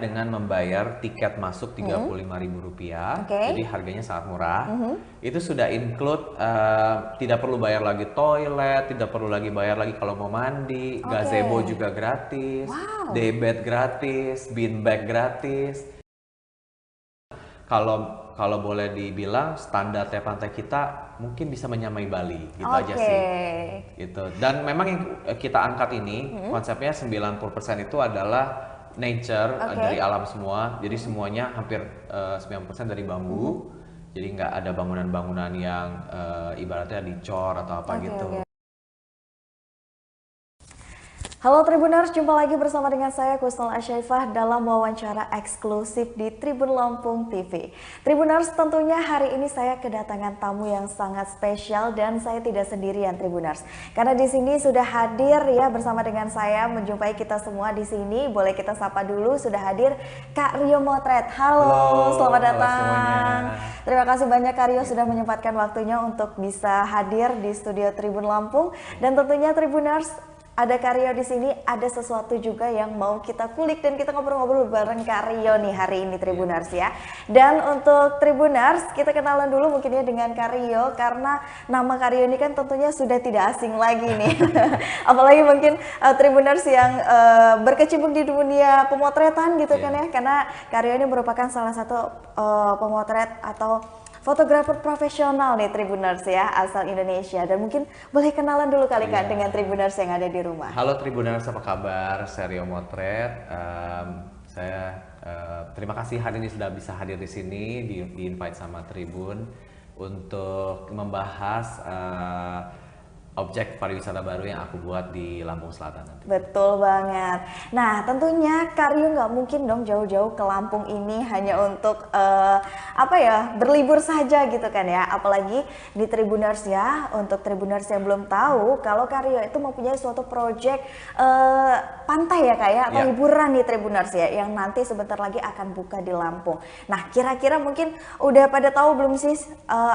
dengan membayar tiket masuk Rp35.000, jadi harganya sangat murah. Itu sudah include tidak perlu bayar lagi toilet, tidak perlu lagi bayar lagi kalau mau mandi, gazebo juga gratis, daybed gratis, beanbag gratis. Kalau boleh dibilang standarnya pantai kita mungkin bisa menyamai Bali, gitu aja sih. Gitu. Dan memang yang kita angkat ini konsepnya 90% itu adalah nature, dari alam semua. Jadi semuanya hampir 90% dari bambu. Jadi nggak ada bangunan-bangunan yang ibaratnya dicor atau apa gitu. Halo Tribuners, jumpa lagi bersama dengan saya Kusnul Asyaifah dalam wawancara eksklusif di Tribun Lampung TV. Tribuners, tentunya hari ini saya kedatangan tamu yang sangat spesial dan saya tidak sendirian Tribuners. Karena di sini sudah hadir ya bersama dengan saya menjumpai kita semua di sini. Boleh kita sapa dulu, sudah hadir Kak Rio Motret. Halo, selamat datang. Terima kasih banyak Kak Rio sudah menyempatkan waktunya untuk bisa hadir di studio Tribun Lampung. Dan tentunya Tribuners, ada Kak Rio di sini, ada sesuatu juga yang mau kita kulik dan kita ngobrol-ngobrol bareng Kak Rio nih hari ini Tribuners ya. Dan untuk Tribuners, kita kenalan dulu mungkin ya dengan Kak Rio karena nama Kak Rio ini kan tentunya sudah tidak asing lagi nih. Apalagi mungkin Tribuners yang berkecimpung di dunia pemotretan gitu kan ya, karena Kak Rio ini merupakan salah satu pemotret atau fotografer profesional nih Tribuners ya, asal Indonesia. Dan mungkin boleh kenalan dulu kali Kak dengan Tribuners yang ada di rumah. Halo Tribuners, apa kabar? Saya Rio Motret. Saya terima kasih hari ini sudah bisa hadir di sini, di invite sama Tribun untuk membahas objek pariwisata baru yang aku buat di Lampung Selatan nanti. Betul banget. Nah, tentunya Kak Rio nggak mungkin dong jauh-jauh ke Lampung ini hanya untuk berlibur saja gitu kan ya. Apalagi di Tribuners ya, untuk Tribuners yang belum tahu kalau Kak Rio itu mempunyai suatu project pantai ya Kak ya, atau hiburan nih Tribuners ya, yang nanti sebentar lagi akan buka di Lampung. Nah, kira-kira mungkin udah pada tahu belum sih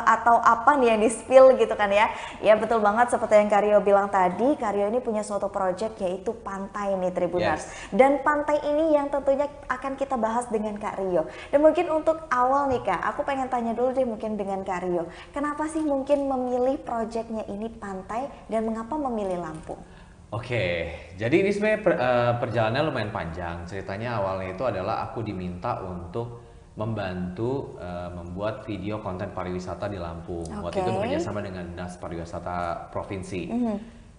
atau apa nih yang di-spill gitu kan ya. Ya betul banget, seperti yang Kak Rio bilang tadi, Kak Rio ini punya suatu project yaitu pantai nih Tribuners. Dan pantai ini yang tentunya akan kita bahas dengan Kak Rio. Dan mungkin untuk awal nih Kak, aku pengen tanya dulu deh mungkin dengan Kak Rio. Kenapa sih mungkin memilih projectnya ini pantai dan mengapa memilih Lampung? Oke, jadi ini sebenarnya perjalanannya lumayan panjang. Ceritanya awalnya itu adalah aku diminta untuk membantu membuat video konten pariwisata di Lampung. Waktu itu bekerjasama dengan Dinas Pariwisata Provinsi.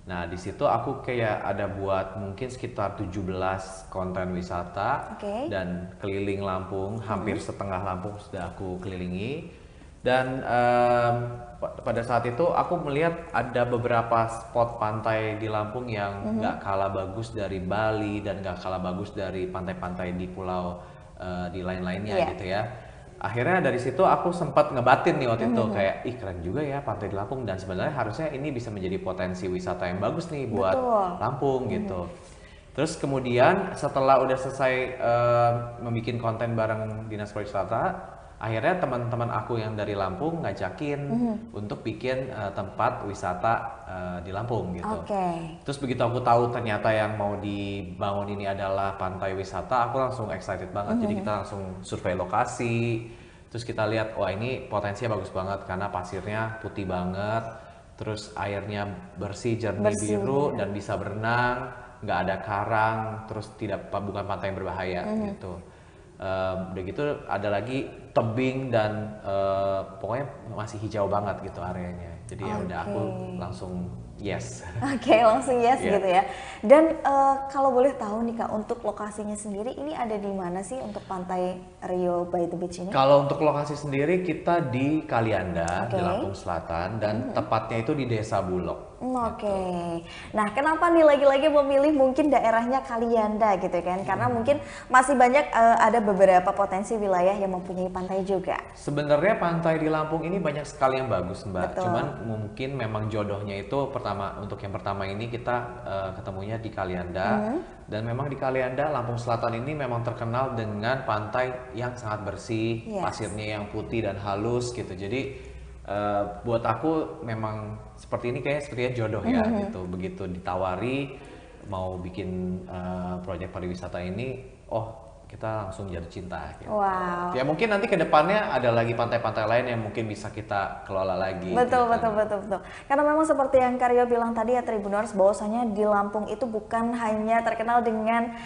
Nah, di situ aku kayak ada buat mungkin sekitar 17 konten wisata dan keliling Lampung, hampir setengah Lampung sudah aku kelilingi. Dan pada saat itu aku melihat ada beberapa spot pantai di Lampung yang nggak kalah bagus dari Bali dan nggak kalah bagus dari pantai-pantai di pulau di lain-lainnya gitu ya. Akhirnya dari situ aku sempat ngebatin nih waktu itu kayak ih keren juga ya pantai di Lampung, dan sebenarnya harusnya ini bisa menjadi potensi wisata yang bagus nih buat Lampung gitu. Terus kemudian setelah udah selesai membuat konten bareng Dinas Pariwisata, akhirnya teman-teman aku yang dari Lampung ngajakin untuk bikin tempat wisata di Lampung gitu. Terus begitu aku tahu ternyata yang mau dibangun ini adalah pantai wisata, aku langsung excited banget. Jadi kita langsung survei lokasi, terus kita lihat wah ini potensinya bagus banget karena pasirnya putih banget, terus airnya bersih, jernih, biru dan bisa berenang, nggak ada karang, terus bukan pantai yang berbahaya gitu. Udah gitu ada lagi tebing dan pokoknya masih hijau banget gitu areanya. Jadi ya udah aku langsung yes. Langsung yes gitu ya. Dan kalau boleh tahu nih Kak, untuk lokasinya sendiri ini ada di mana sih untuk pantai Rio by the Beach ini? Kalau untuk lokasi sendiri kita di Kalianda, di Lampung Selatan, dan tepatnya itu di Desa Bulog. Nah kenapa nih lagi-lagi memilih mungkin daerahnya Kalianda gitu kan? Karena mungkin masih banyak ada beberapa potensi wilayah yang mempunyai pantai juga. Sebenarnya pantai di Lampung ini banyak sekali yang bagus Mbak. Cuman mungkin memang jodohnya itu untuk yang pertama ini kita ketemunya di Kalianda. Dan memang di Kalianda, Lampung Selatan ini memang terkenal dengan pantai yang sangat bersih, pasirnya yang putih dan halus gitu. Jadi buat aku memang seperti ini sepertinya jodoh ya gitu. Begitu ditawari mau bikin proyek pariwisata ini, oh kita langsung jatuh cinta gitu. Wow. Ya mungkin nanti ke depannya ada lagi pantai-pantai lain yang mungkin bisa kita kelola lagi. Betul, gitu. betul. Karena memang seperti yang Karyo bilang tadi ya Tribuners, bahwasanya di Lampung itu bukan hanya terkenal dengan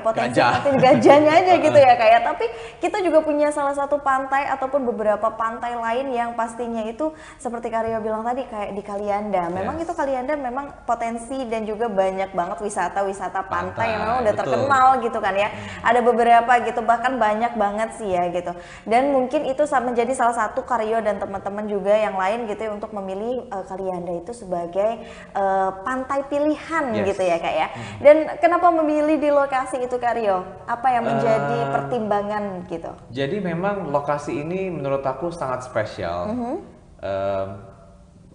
potensi gajahnya aja gitu ya kayak, tapi kita juga punya salah satu pantai ataupun beberapa pantai lain yang pastinya itu seperti Karyo bilang tadi kayak di Kalianda. Memang itu Kalianda memang potensi dan juga banyak banget wisata pantai yang memang udah terkenal gitu kan ya. Ada beberapa gitu, bahkan banyak banget sih ya gitu. Dan mungkin itu menjadi salah satu Karyo dan teman-teman juga yang lain gitu ya untuk memilih Kalianda itu sebagai pantai pilihan gitu ya Kak ya. Dan kenapa memilih di lokasi itu Karyo? Apa yang menjadi pertimbangan gitu? Jadi memang lokasi ini menurut aku sangat spesial.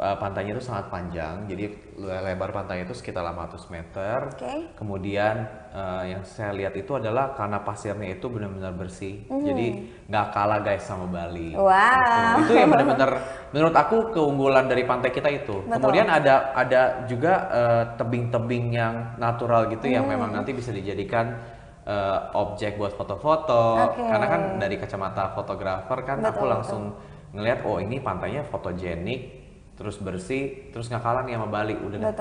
Pantainya itu sangat panjang, jadi lebar pantai itu sekitar 800 meter. Kemudian yang saya lihat itu adalah karena pasirnya itu benar-benar bersih, jadi nggak kalah guys sama Bali. Wow. Itu yang benar-benar menurut aku keunggulan dari pantai kita itu. Kemudian ada juga tebing-tebing yang natural gitu yang memang nanti bisa dijadikan objek buat foto-foto. Karena kan dari kacamata fotografer kan aku langsung ngelihat oh ini pantainya fotogenik, terus bersih, terus nggak kalah nih sama Bali, udah.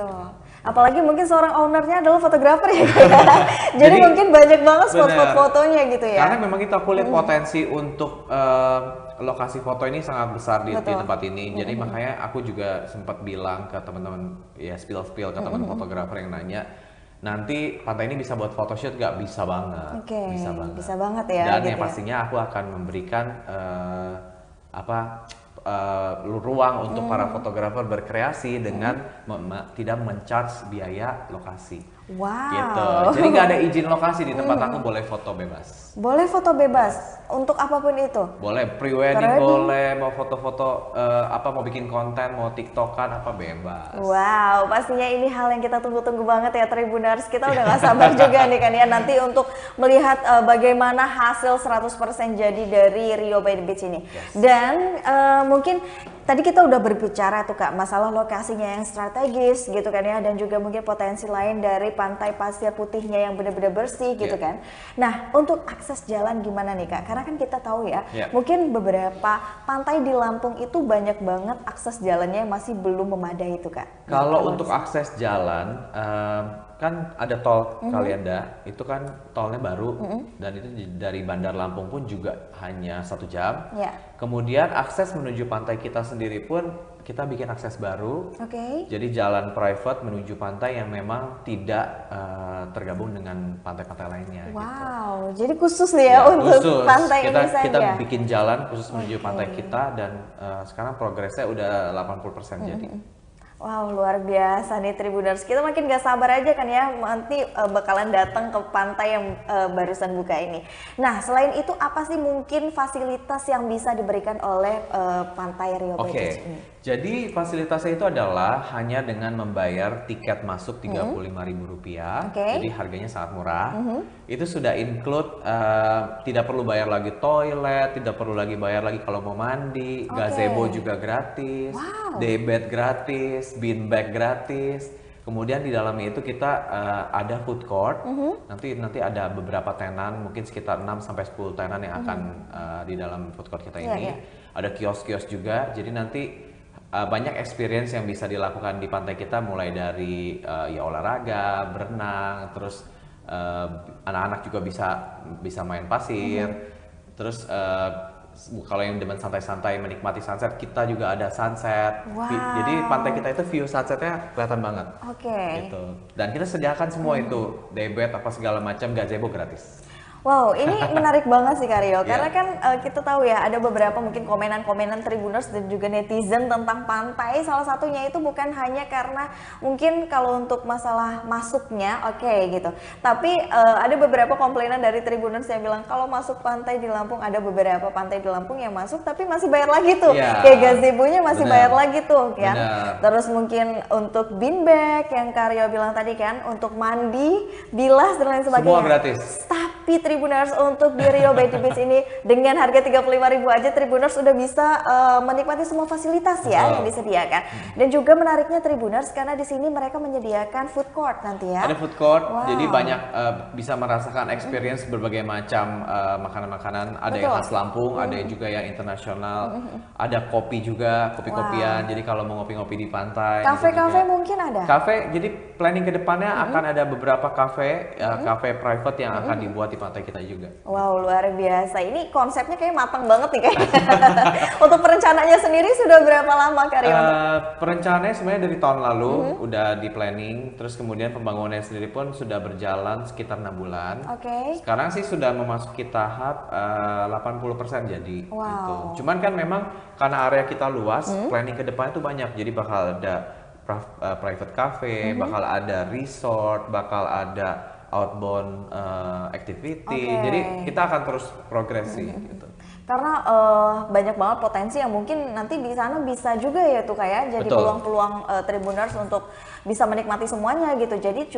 Apalagi mungkin seorang ownernya adalah fotografer ya jadi mungkin banyak banget spot-spot fotonya gitu ya. Karena memang itu aku lihat potensi untuk lokasi foto ini sangat besar di tempat ini. Jadi makanya aku juga sempat bilang ke teman-teman ya spill ke teman fotografer yang nanya, nanti pantai ini bisa buat photoshoot nggak? Bisa banget. Bisa banget ya. Dan gitu yang pastinya aku akan memberikan ruang untuk para fotografer berkreasi dengan tidak men-charge biaya lokasi. Wow. Gitu. Jadi nggak ada izin lokasi di tempat aku, boleh foto bebas. Boleh foto bebas untuk apapun itu. Boleh pre-wedding, boleh mau foto-foto mau bikin konten, mau tiktokan apa bebas. Wow, pastinya ini hal yang kita tunggu-tunggu banget ya Tribuners. Kita udah gak sabar juga nih kan ya nanti untuk melihat bagaimana hasil 100% jadi dari Rio by the Beach ini. Dan mungkin tadi kita udah berbicara tuh Kak masalah lokasinya yang strategis gitu kan ya, dan juga mungkin potensi lain dari pantai pasir putihnya yang benar-benar bersih gitu kan. Nah, untuk akses jalan gimana nih Kak? Karena kan kita tahu ya, mungkin beberapa pantai di Lampung itu banyak banget akses jalannya yang masih belum memadai itu Kak. Kalau untuk akses jalan kan ada tol Kalianda, itu kan tolnya baru dan itu dari Bandar Lampung pun juga hanya 1 jam. Kemudian akses menuju pantai kita sendiri pun kita bikin akses baru. Jadi jalan private menuju pantai yang memang tidak tergabung dengan pantai-pantai lainnya. Wow, jadi khusus nih ya untuk khusus. pantai ini saja. Kita bikin jalan khusus menuju pantai kita dan sekarang progresnya udah 80% jadi. Wow, luar biasa nih Tribuners. Kita makin gak sabar aja kan ya nanti bakalan datang ke pantai yang barusan buka ini. Nah, selain itu apa sih mungkin fasilitas yang bisa diberikan oleh pantai Rio by the Beach ini? Jadi fasilitasnya itu adalah hanya dengan membayar tiket masuk Rp35.000. Jadi harganya sangat murah. Itu sudah include tidak perlu bayar lagi toilet, tidak perlu lagi bayar lagi kalau mau mandi, gazebo juga gratis, daybed gratis, beanbag gratis. Kemudian di dalamnya itu kita ada food court. Nanti ada beberapa tenan, mungkin sekitar 6-10 tenan yang akan di dalam food court kita ini. Ada kios-kios juga. Jadi nanti banyak experience yang bisa dilakukan di pantai kita, mulai dari ya olahraga, berenang, terus anak-anak juga bisa main pasir. Terus kalau yang demen santai-santai menikmati sunset, kita juga ada sunset. Jadi pantai kita itu view sunsetnya kelihatan banget. Gitu. Dan kita sediakan semua itu, daybed apa segala macam, gazebo gratis. Wow, ini menarik banget sih Karyo, karena kan kita tahu ya ada beberapa mungkin komenan-komenan Tribuners dan juga netizen tentang pantai. Salah satunya itu bukan hanya karena mungkin kalau untuk masalah masuknya gitu, tapi ada beberapa komplainan dari Tribuners yang bilang kalau masuk pantai di Lampung, ada beberapa pantai di Lampung yang masuk tapi masih bayar lagi tuh, kayak gazebo-nya masih bayar lagi tuh kan. Terus mungkin untuk beanbag yang Karyo bilang tadi kan, untuk mandi, bilas dan lain sebagainya, semua gratis. Tapi Tapi Tribuners untuk di Rio by the Beach ini dengan harga 35.000 aja Tribuners udah bisa menikmati semua fasilitas ya yang disediakan. Dan juga menariknya Tribuners karena di sini mereka menyediakan food court nanti ya. Ada food court, jadi banyak bisa merasakan experience berbagai macam makanan-makanan. Ada yang khas Lampung, ada juga yang internasional. Ada kopi juga, kopi-kopian. Jadi kalau mau ngopi-ngopi di pantai. Kafe-kafe mungkin ada? Kafe, jadi planning ke depannya akan ada beberapa kafe, kafe private yang akan dibuat di pantai kita juga. Wow, luar biasa. Ini konsepnya kayak matang banget nih kayaknya. Untuk perencanaannya sendiri sudah berapa lama Kak Rio? Perencanaannya sebenarnya dari tahun lalu udah di planning, terus kemudian pembangunannya sendiri pun sudah berjalan sekitar 6 bulan. Sekarang sih sudah memasuki tahap 80% jadi gitu. Cuman kan memang karena area kita luas, planning ke depannya tuh banyak. Jadi bakal ada private cafe, bakal ada resort, bakal ada outbound activity. Jadi kita akan terus progresi gitu. Karena banyak banget potensi yang mungkin nanti di sana bisa juga ya tuh kayak jadi peluang-peluang Tribuners untuk bisa menikmati semuanya gitu. Jadi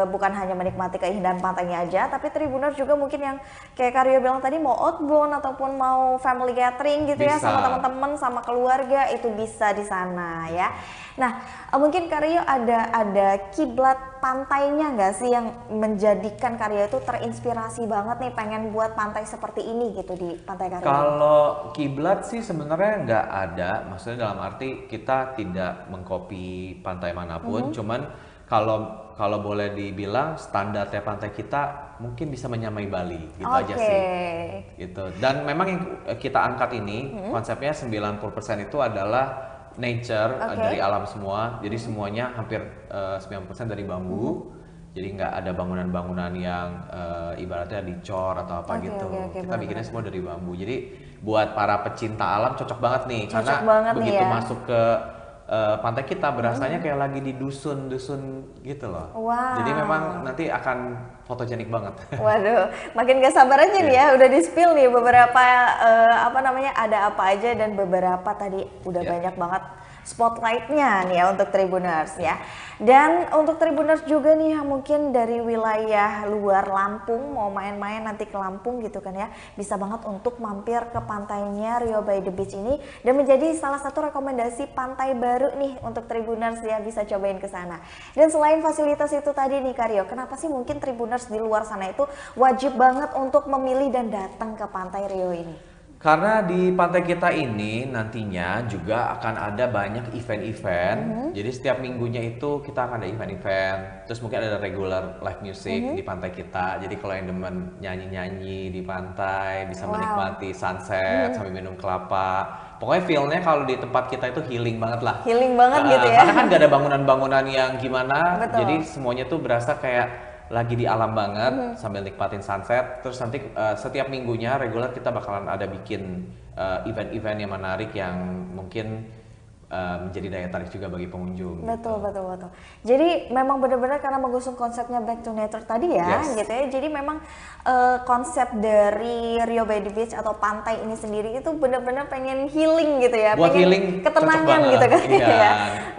bukan hanya menikmati keindahan pantainya aja, tapi Tribuners juga mungkin yang kayak Kak Rio bilang tadi mau outbound ataupun mau family gathering gitu ya sama teman-teman sama keluarga itu bisa di sana ya. Nah mungkin Kak Rio ada kiblat pantainya nggak sih yang menjadikan Kak Rio itu terinspirasi banget nih pengen buat pantai seperti ini gitu di pantai Kak Rio? Kalau kiblat sih sebenarnya nggak ada, maksudnya dalam arti kita tidak mengcopy pantai manapun, cuman kalau boleh dibilang standarnya pantai kita mungkin bisa menyamai Bali gitu aja sih. Gitu. Dan memang yang kita angkat ini konsepnya 90% itu adalah nature dari alam semua. Jadi semuanya hampir 90% dari bambu. Jadi nggak ada bangunan-bangunan yang ibaratnya dicor atau apa gitu. Kita bikinnya semua dari bambu. Jadi buat para pecinta alam cocok banget nih. Karena begitu masuk ke pantai kita berasanya kayak lagi di dusun-dusun gitu loh. Jadi memang nanti akan fotogenik banget. Waduh, makin gak sabar aja nih ya. Udah di-spill nih beberapa ada apa aja dan beberapa tadi udah banyak banget spotlightnya nih ya untuk Tribuners ya. Dan untuk Tribuners juga nih yang mungkin dari wilayah luar Lampung mau main-main nanti ke Lampung gitu kan ya, bisa banget untuk mampir ke pantainya Rio by the Beach ini dan menjadi salah satu rekomendasi pantai baru nih untuk Tribuners ya, bisa cobain ke sana. Dan selain fasilitas itu tadi nih Kak Rio, kenapa sih mungkin Tribuners di luar sana itu wajib banget untuk memilih dan datang ke pantai Rio ini? Karena di pantai kita ini nantinya juga akan ada banyak event-event. Jadi setiap minggunya itu kita akan ada event-event. Terus mungkin ada regular live music di pantai kita. Jadi kalau yang demen nyanyi-nyanyi di pantai bisa menikmati sunset sambil minum kelapa. Pokoknya feel-nya kalau di tempat kita itu healing banget lah. Healing banget gitu ya. Karena kan gak ada bangunan-bangunan yang gimana. Jadi semuanya tuh berasa kayak lagi di alam banget sambil nikmatin sunset. Terus nanti setiap minggunya reguler kita bakalan ada bikin event-event yang menarik yang mungkin menjadi daya tarik juga bagi pengunjung. Betul. Jadi memang benar-benar karena mengusung konsepnya back to nature tadi ya, gitu ya. Jadi memang konsep dari Rio by the Beach atau pantai ini sendiri itu benar-benar pengen healing gitu ya. Buat pengen healing, ketenangan gitu kan ya.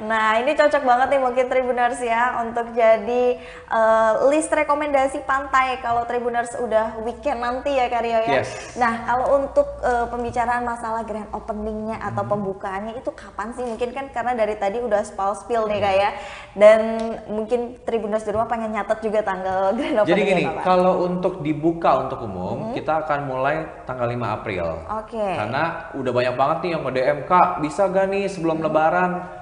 Nah ini cocok banget nih mungkin Tribuners ya untuk jadi list rekomendasi pantai kalau Tribuners udah weekend nanti ya Kak Rio ya. Nah kalau untuk pembicaraan masalah grand openingnya atau pembukaannya itu kapan sih? Mungkin kan karena dari tadi udah spill nih kayak dan mungkin Tribuners di rumah pengen nyatet juga tanggal grand opening. Jadi gini, kalau untuk dibuka untuk umum kita akan mulai tanggal 5 April. Karena udah banyak banget nih yang nge-DM, Kak bisa gak nih sebelum Lebaran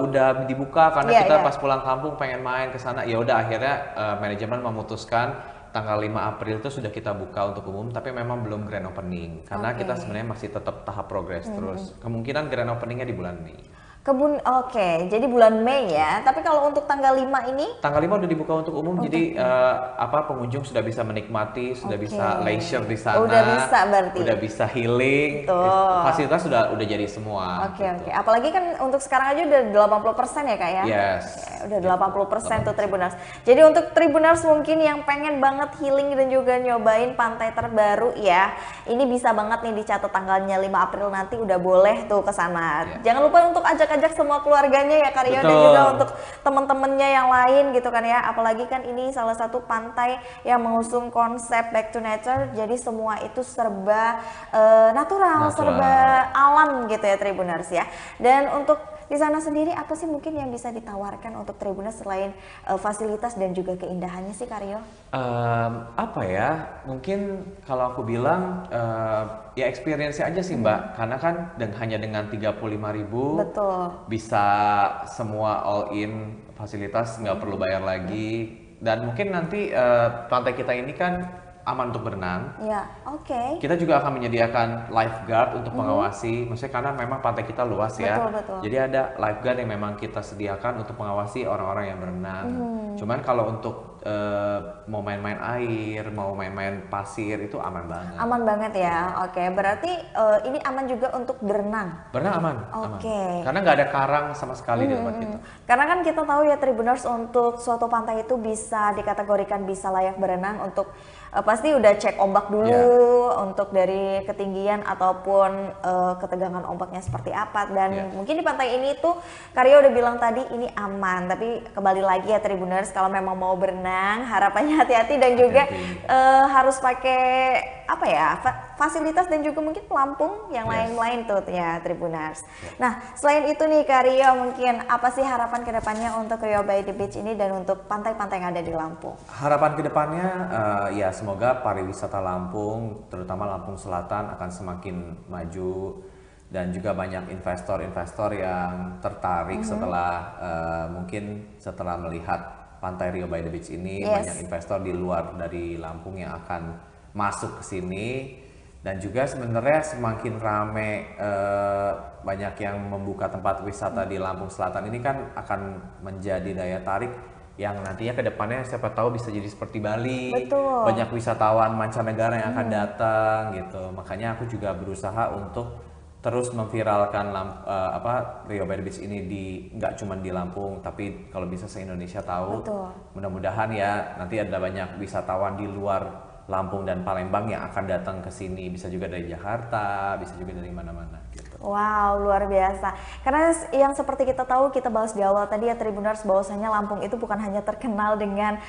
udah dibuka karena kita pas pulang kampung pengen main ke sana. Ya udah akhirnya manajemen memutuskan tanggal 5 April itu sudah kita buka untuk umum, tapi memang belum grand opening karena kita sebenarnya masih tetap tahap progres terus. Kemungkinan grand openingnya di bulan Mei. Jadi bulan Mei ya. Tapi kalau untuk tanggal 5 ini? Tanggal 5 udah dibuka untuk umum, jadi pengunjung sudah bisa menikmati, sudah bisa leisure di sana. Udah bisa berarti. Udah bisa healing. Fasilitas sudah jadi semua. Apalagi kan untuk sekarang aja udah 80% ya Kak ya? Udah 80% tuh Tribuners. Jadi untuk Tribuners mungkin yang pengen banget healing dan juga nyobain pantai terbaru ya, ini bisa banget nih dicatat tanggalnya 5 April nanti udah boleh tuh ke sana. Jangan lupa untuk ajak ajak semua keluarganya ya Karyo, dan Betul. juga untuk teman-temannya yang lain gitu kan ya. Apalagi kan ini salah satu pantai yang mengusung konsep back to nature, jadi semua itu serba natural, serba alam gitu ya Tribuners ya. Dan untuk di sana sendiri apa sih mungkin yang bisa ditawarkan untuk Tribuners selain fasilitas dan juga keindahannya sih Karyo? Apa ya, mungkin kalau aku bilang ya experience aja sih Mbak, karena kan hanya dengan 35.000 Betul. bisa semua all in fasilitas, nggak perlu bayar lagi, dan mungkin nanti pantai kita ini kan aman untuk berenang. Ya, oke. Kita juga akan menyediakan lifeguard untuk mengawasi, maksudnya karena memang pantai kita luas ya. Betul, betul. Jadi ada lifeguard yang memang kita sediakan untuk mengawasi orang-orang yang berenang. Cuman kalau untuk mau main-main air, mau main-main pasir itu aman banget. Aman banget ya, oke. Berarti ini aman juga untuk berenang. Berenang aman, Oke. aman. Karena nggak ada karang sama sekali di tempat kita. Karena kan kita tahu ya Tribuners, untuk suatu pantai itu bisa dikategorikan bisa layak berenang untuk pasti udah cek ombak dulu untuk dari ketinggian ataupun ketegangan ombaknya seperti apa, dan mungkin di pantai ini tuh Karyo udah bilang tadi ini aman, tapi kembali lagi ya Tribuners, kalau memang mau berenang harapannya hati-hati dan juga harus pakai apa ya fasilitas dan juga mungkin pelampung yang lain-lain tuh ya Tribuners. Nah selain itu nih Karyo, mungkin apa sih harapan kedepannya untuk Rio by the Beach ini dan untuk pantai-pantai yang ada di Lampung? Harapan kedepannya ya semoga pariwisata Lampung, terutama Lampung Selatan akan semakin maju, dan juga banyak investor-investor yang tertarik setelah mungkin setelah melihat pantai Rio by the Beach ini. Banyak investor di luar dari Lampung yang akan masuk ke sini, dan juga sebenarnya semakin rame banyak yang membuka tempat wisata di Lampung Selatan ini kan akan menjadi daya tarik yang nantinya ke depannya siapa tahu bisa jadi seperti Bali. Betul. Banyak wisatawan mancanegara yang akan datang gitu. Makanya aku juga berusaha untuk terus memviralkan Rio by the Beach ini nggak cuma di Lampung, tapi kalau bisa se-Indonesia tahu. Mudah-mudahan ya nanti ada banyak wisatawan di luar Lampung dan Palembang yang akan datang ke sini, bisa juga dari Jakarta, bisa juga dari mana-mana gitu. Wow, luar biasa. Karena yang seperti kita tahu, kita bahas di awal tadi ya Tribuners, bahwasanya Lampung itu bukan hanya terkenal dengan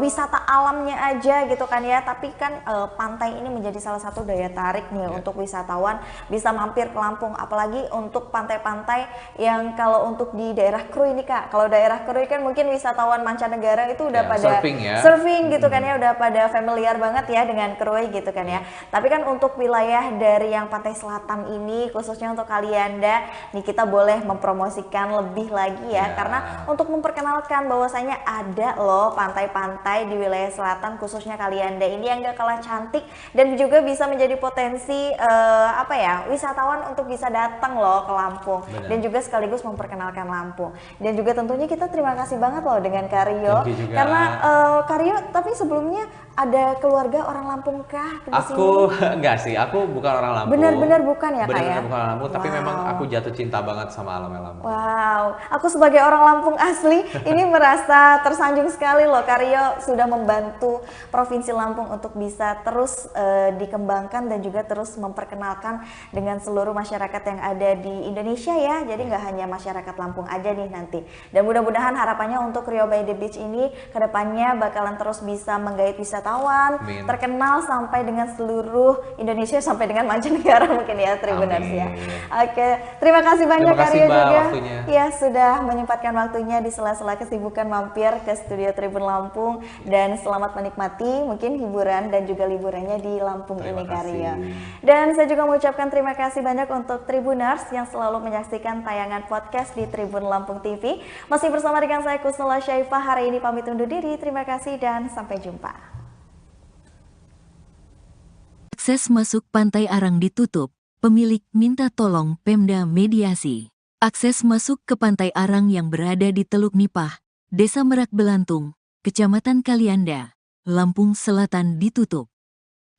wisata alamnya aja gitu kan ya, tapi kan pantai ini menjadi salah satu daya tarik nih untuk wisatawan bisa mampir ke Lampung, apalagi untuk pantai-pantai yang kalau untuk di daerah Krui ini Kak. Kalau daerah Krui kan mungkin wisatawan mancanegara itu udah pada surfing gitu kan ya, udah pada familiar banget ya dengan Krui gitu kan ya. Tapi kan untuk wilayah dari yang pantai selatan ini, khususnya untuk Kalianda nih, kita boleh mempromosikan lebih lagi ya, karena untuk memperkenalkan bahwasanya ada loh pantai-pantai di wilayah selatan khususnya Kalianda ini yang gak kalah cantik dan juga bisa menjadi potensi wisatawan untuk bisa datang loh ke Lampung. Dan juga sekaligus memperkenalkan Lampung. Dan juga tentunya kita terima kasih banget loh dengan Karyo, karena Karyo tapi sebelumnya ada keluarga orang Lampung kah? Aku enggak sih, aku bukan orang Lampung. Benar-benar bukan ya Kak ya? Benar-benar bukan orang Lampung, tapi memang aku jatuh cinta banget sama alamnya Lampung. Wow, aku sebagai orang Lampung asli ini merasa tersanjung sekali loh, Karyo sudah membantu Provinsi Lampung untuk bisa terus dikembangkan dan juga terus memperkenalkan dengan seluruh masyarakat yang ada di Indonesia ya. Jadi nggak hanya masyarakat Lampung aja nih nanti. Dan mudah-mudahan harapannya untuk Rio by the Beach ini kedepannya bakalan terus bisa menggait wisatawan terkenal sampai dengan seluruh Indonesia, sampai dengan mancanegara mungkin ya Tribuners ya. Oke, terima kasih banyak Karyo juga ya sudah menyempatkan waktunya di sela-sela kesibukan mampir ke studio Tribun Lampung, dan selamat menikmati mungkin hiburan dan juga liburannya di Lampung ini Karyo. Dan saya juga mengucapkan terima kasih banyak untuk Tribuners yang selalu menyaksikan tayangan podcast di Tribun Lampung TV. Masih bersama dengan saya Kusnul Syaifah, hari ini pamit undur diri. Terima kasih dan sampai jumpa. Akses masuk Pantai Arang ditutup, pemilik minta tolong Pemda mediasi. Akses masuk ke Pantai Arang yang berada di Teluk Nipah, Desa Merak Belantung, Kecamatan Kalianda, Lampung Selatan ditutup.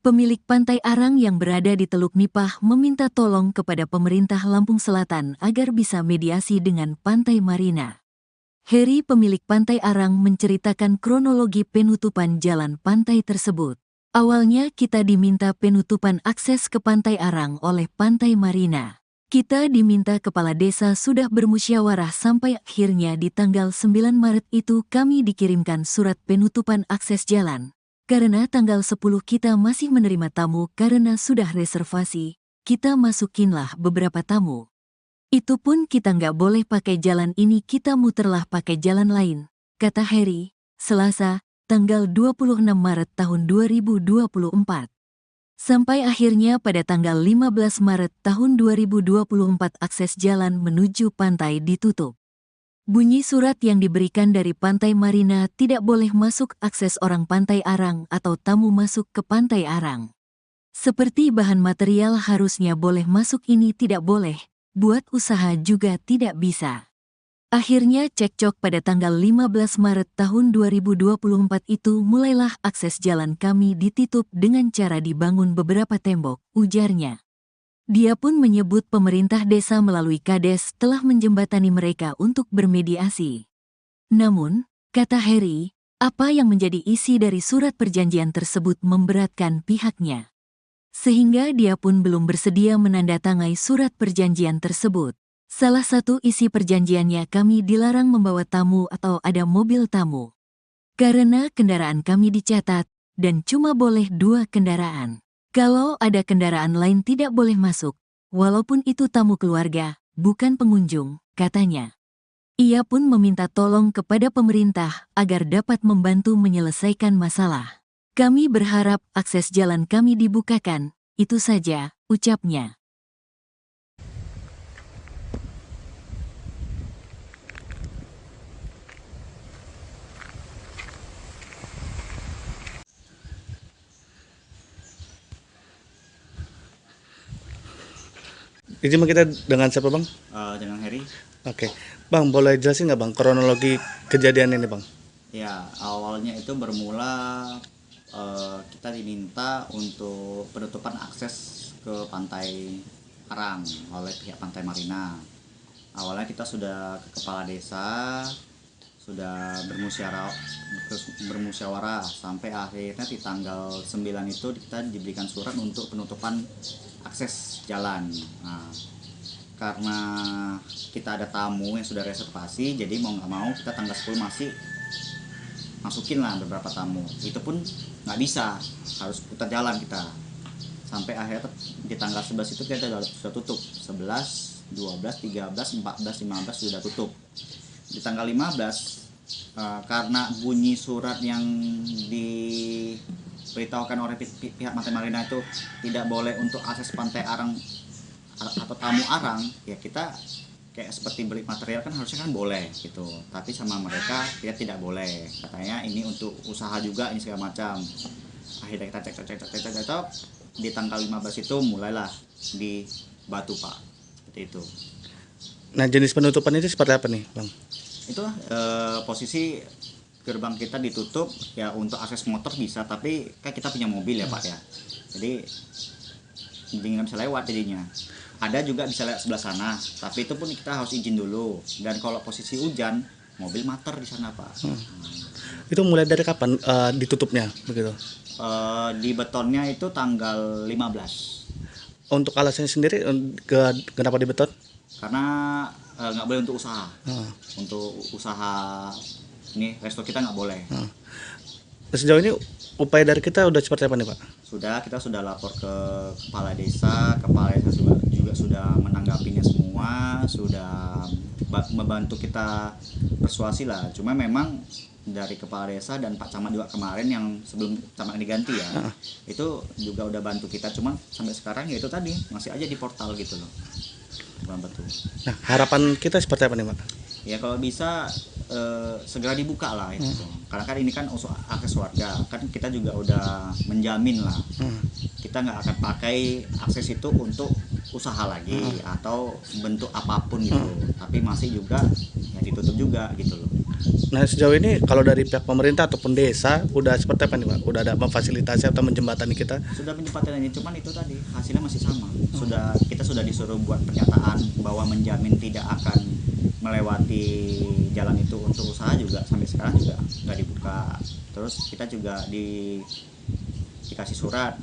Pemilik Pantai Arang yang berada di Teluk Nipah meminta tolong kepada pemerintah Lampung Selatan agar bisa mediasi dengan Pantai Marina. Heri, pemilik Pantai Arang, menceritakan kronologi penutupan jalan pantai tersebut. Awalnya kita diminta penutupan akses ke Pantai Arang oleh Pantai Marina. Kita diminta kepala desa sudah bermusyawarah sampai akhirnya di tanggal 9 Maret itu kami dikirimkan surat penutupan akses jalan. Karena tanggal 10 kita masih menerima tamu karena sudah reservasi, kita masukinlah beberapa tamu. Itu pun kita nggak boleh pakai jalan ini, kita muterlah pakai jalan lain, kata Heri, Selasa, tanggal 26 Maret tahun 2024. Sampai akhirnya pada tanggal 15 Maret tahun 2024 akses jalan menuju pantai ditutup. Bunyi surat yang diberikan dari Pantai Marina tidak boleh masuk akses orang Pantai Arang atau tamu masuk ke Pantai Arang. Seperti bahan material harusnya boleh masuk ini tidak boleh, buat usaha juga tidak bisa. Akhirnya cekcok pada tanggal 15 Maret tahun 2024 itu mulailah akses jalan kami ditutup dengan cara dibangun beberapa tembok, ujarnya. Dia pun menyebut pemerintah desa melalui Kades telah menjembatani mereka untuk bermediasi. Namun, kata Heri, apa yang menjadi isi dari surat perjanjian tersebut memberatkan pihaknya. Sehingga dia pun belum bersedia menandatangani surat perjanjian tersebut. Salah satu isi perjanjiannya kami dilarang membawa tamu atau ada mobil tamu. Karena kendaraan kami dicatat, dan cuma boleh 2 kendaraan. Kalau ada kendaraan lain tidak boleh masuk, walaupun itu tamu keluarga, bukan pengunjung, katanya. Ia pun meminta tolong kepada pemerintah agar dapat membantu menyelesaikan masalah. Kami berharap akses jalan kami dibukakan, itu saja, ucapnya. Izin kita dengan siapa bang? Dengan Heri. Oke, bang boleh jelasin nggak bang kronologi kejadian ini bang? Ya, awalnya itu bermula kita diminta untuk penutupan akses ke Pantai Arang oleh pihak Pantai Marina. Awalnya kita sudah ke kepala desa, sudah bermusyawarah sampai akhirnya di tanggal 9 itu kita diberikan surat untuk penutupan akses jalan. Nah, karena kita ada tamu yang sudah reservasi, jadi mau nggak mau kita tanggal 10 masih masukin lah beberapa tamu. Itu pun nggak bisa, harus putar jalan kita. Sampai akhirnya di tanggal 11 itu kita sudah tutup. 11, 12, 13, 14, 15 sudah tutup. Di tanggal 15 karena bunyi surat yang diberitahukan oleh pihak Pantai Marina itu tidak boleh untuk akses Pantai Arang atau tamu Arang, ya kita kayak seperti beli material kan harusnya kan boleh gitu, tapi sama mereka kita tidak boleh, katanya ini untuk usaha juga ini segala macam. Akhirnya kita cek di tanggal 15 itu mulailah di Batu Pak, seperti itu. Nah jenis penutupan itu seperti apa nih bang? Itu posisi gerbang kita ditutup ya, untuk akses motor bisa, tapi kan kita punya mobil ya Pak ya, jadi nggak bisa lewat jadinya. Ada juga bisa lewat sebelah sana, tapi itu pun kita harus izin dulu, dan kalau posisi hujan mobil mater di sana Pak. Itu mulai dari kapan ditutupnya begitu? Di betonnya itu tanggal 15. Untuk alasannya sendiri kenapa di beton? Karena nggak boleh untuk usaha. Untuk usaha ini resto kita nggak boleh. Sejauh ini upaya dari kita udah seperti apa nih Pak? Kita sudah lapor ke kepala desa juga sudah menanggapinya semua, sudah membantu kita persuasi lah. Cuma memang dari kepala desa dan Pak Camat juga kemarin yang sebelum camat diganti ya, itu juga udah bantu kita. Cuma sampai sekarang ya itu tadi masih aja di portal gitu loh. Betul. Nah harapan kita seperti apa nih Pak? Ya kalau bisa segera dibuka lah itu. Karena kan ini kan akses warga, kan kita juga udah menjamin lah. Kita nggak akan pakai akses itu untuk usaha lagi atau bentuk apapun gitu. Tapi masih juga ya ditutup juga gitu loh. Nah sejauh ini kalau dari pihak pemerintah ataupun desa udah seperti apa nih Pak? Udah ada memfasilitasi atau menjembatani kita? Sudah menjembatani, cuman itu tadi hasilnya masih sama. Kita sudah disuruh buat pernyataan bahwa menjamin tidak akan melewati jalan itu untuk usaha, juga sampai sekarang juga nggak dibuka. Terus kita juga dikasih surat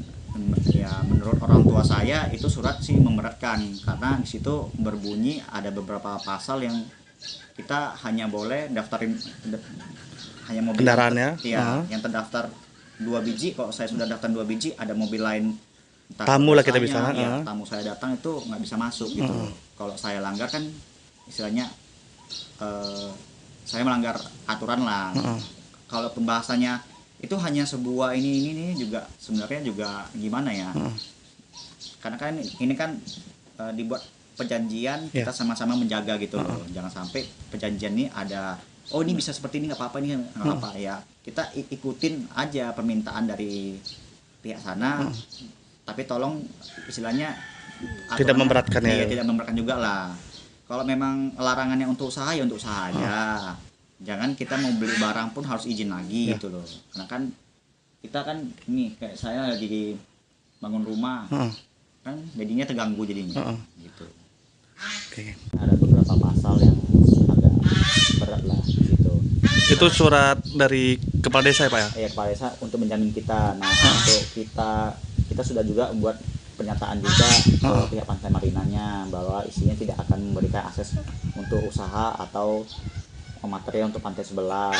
Ya menurut orang tua saya itu surat sih memberatkan, karena di situ berbunyi ada beberapa pasal yang kita hanya boleh daftarin hanya mobil Kendaraannya, yang terdaftar 2 biji. Kalau saya sudah daftar 2 biji, ada mobil lain, entah Tamu lah kita biasanya, bisa, ya, tamu saya datang itu nggak bisa masuk gitu. Kalau saya langgar kan istilahnya saya melanggar aturan lah. Kalau pembahasannya itu hanya sebuah ini juga sebenarnya juga gimana ya? Karena kan ini kan dibuat perjanjian, kita sama-sama menjaga gitu loh. Jangan sampai perjanjian ini ada, oh ini bisa seperti ini, nggak apa-apa, ini nggak apa-apa ya. Kita ikutin aja permintaan dari pihak sana, tapi tolong istilahnya Tidak memberatkan ya. Iya, tidak memberatkan juga lah. Kalau memang larangannya untuk usaha ya untuk usaha aja. Jangan kita mau beli barang pun harus izin lagi gitu loh. Karena kan kita kan nih kayak saya lagi bangun rumah, kan jadinya terganggu jadinya gitu. Oke. Ada beberapa pasal yang agak berat lah gitu. Itu surat dari kepala desa ya Pak ya? Ya kepala desa untuk menjamin kita. Nah untuk kita sudah juga membuat pernyataan juga ke pihak Pantai Marinanya bahwa isinya tidak akan memberikan akses untuk usaha atau material untuk pantai sebelah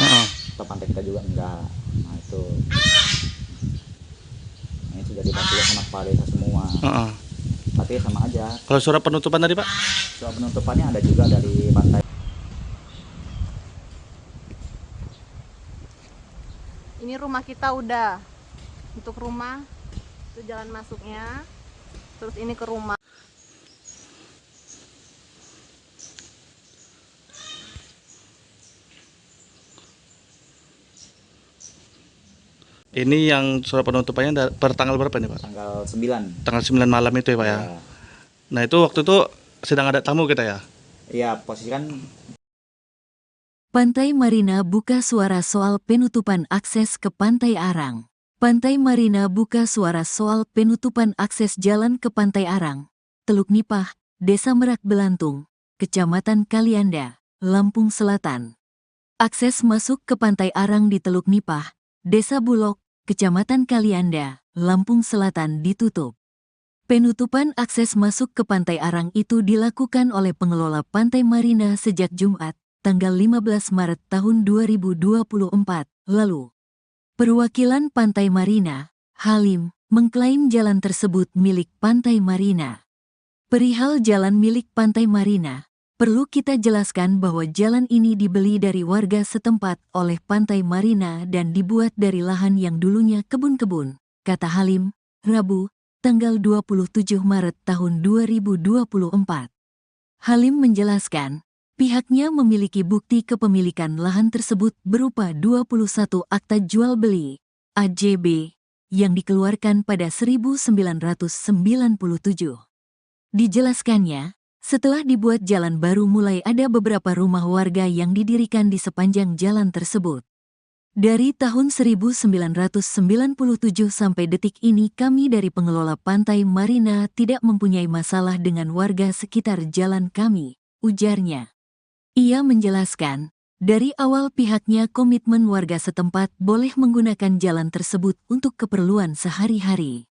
atau pantai kita juga enggak. Nah itu ini sudah dibantu sama kepala desa semua. Tapi sama aja. Kalau surat penutupan tadi Pak? Surat penutupannya ada juga dari pantai. Ini rumah kita udah, untuk rumah itu jalan masuknya, terus ini ke rumah. Ini yang surat penutupannya per tanggal berapa nih Pak? Tanggal 9. Tanggal 9 malam itu ya Pak ya? Nah itu waktu itu sedang ada tamu kita ya? Iya, posisi kan Pantai Marina buka suara soal penutupan akses ke Pantai Arang. Pantai Marina buka suara soal penutupan akses jalan ke Pantai Arang, Teluk Nipah, Desa Merak Belantung, Kecamatan Kalianda, Lampung Selatan. Akses masuk ke Pantai Arang di Teluk Nipah, Desa Bulog, Kecamatan Kalianda, Lampung Selatan ditutup. Penutupan akses masuk ke Pantai Arang itu dilakukan oleh pengelola Pantai Marina sejak Jumat, tanggal 15 Maret tahun 2024 lalu. Perwakilan Pantai Marina, Halim, mengklaim jalan tersebut milik Pantai Marina. Perihal jalan milik Pantai Marina, perlu kita jelaskan bahwa jalan ini dibeli dari warga setempat oleh Pantai Marina dan dibuat dari lahan yang dulunya kebun-kebun, kata Halim, Rabu, tanggal 27 Maret tahun 2024. Halim menjelaskan, pihaknya memiliki bukti kepemilikan lahan tersebut berupa 21 akta jual beli (AJB) yang dikeluarkan pada 1997. Dijelaskannya, setelah dibuat jalan baru mulai ada beberapa rumah warga yang didirikan di sepanjang jalan tersebut. Dari tahun 1997 sampai detik ini kami dari pengelola Pantai Marina tidak mempunyai masalah dengan warga sekitar jalan kami, ujarnya. Ia menjelaskan, dari awal pihaknya komitmen warga setempat boleh menggunakan jalan tersebut untuk keperluan sehari-hari.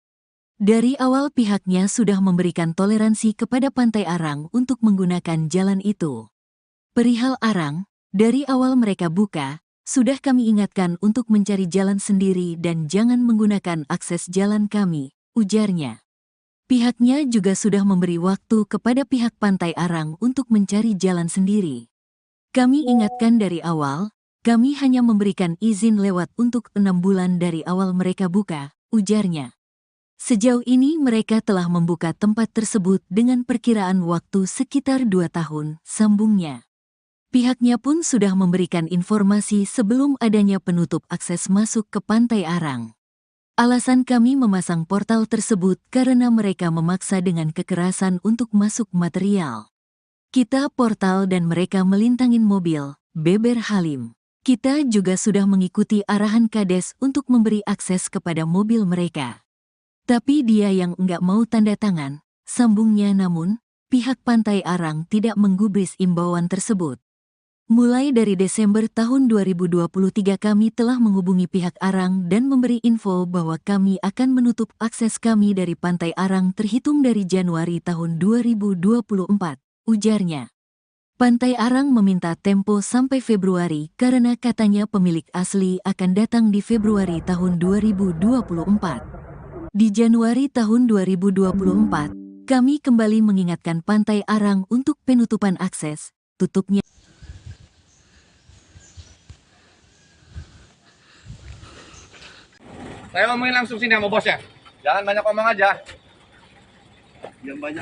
Dari awal pihaknya sudah memberikan toleransi kepada Pantai Arang untuk menggunakan jalan itu. Perihal Arang, dari awal mereka buka, sudah kami ingatkan untuk mencari jalan sendiri dan jangan menggunakan akses jalan kami, ujarnya. Pihaknya juga sudah memberi waktu kepada pihak Pantai Arang untuk mencari jalan sendiri. Kami ingatkan dari awal, kami hanya memberikan izin lewat untuk 6 bulan dari awal mereka buka, ujarnya. Sejauh ini mereka telah membuka tempat tersebut dengan perkiraan waktu sekitar 2 tahun, sambungnya. Pihaknya pun sudah memberikan informasi sebelum adanya penutup akses masuk ke Pantai Arang. Alasan kami memasang portal tersebut karena mereka memaksa dengan kekerasan untuk masuk material. Kita portal dan mereka melintangin mobil, beber Halim. Kita juga sudah mengikuti arahan Kades untuk memberi akses kepada mobil mereka. Tapi dia yang enggak mau tanda tangan, sambungnya namun, pihak Pantai Arang tidak menggubris imbauan tersebut. Mulai dari Desember tahun 2023 kami telah menghubungi pihak Arang dan memberi info bahwa kami akan menutup akses kami dari Pantai Arang terhitung dari Januari tahun 2024, ujarnya. Pantai Arang meminta tempo sampai Februari karena katanya pemilik asli akan datang di Februari tahun 2024. Di Januari tahun 2024, kami kembali mengingatkan Pantai Arang untuk penutupan akses, tutupnya. Saya ngomongin langsung sini sama bosnya. Jangan banyak ngomong aja.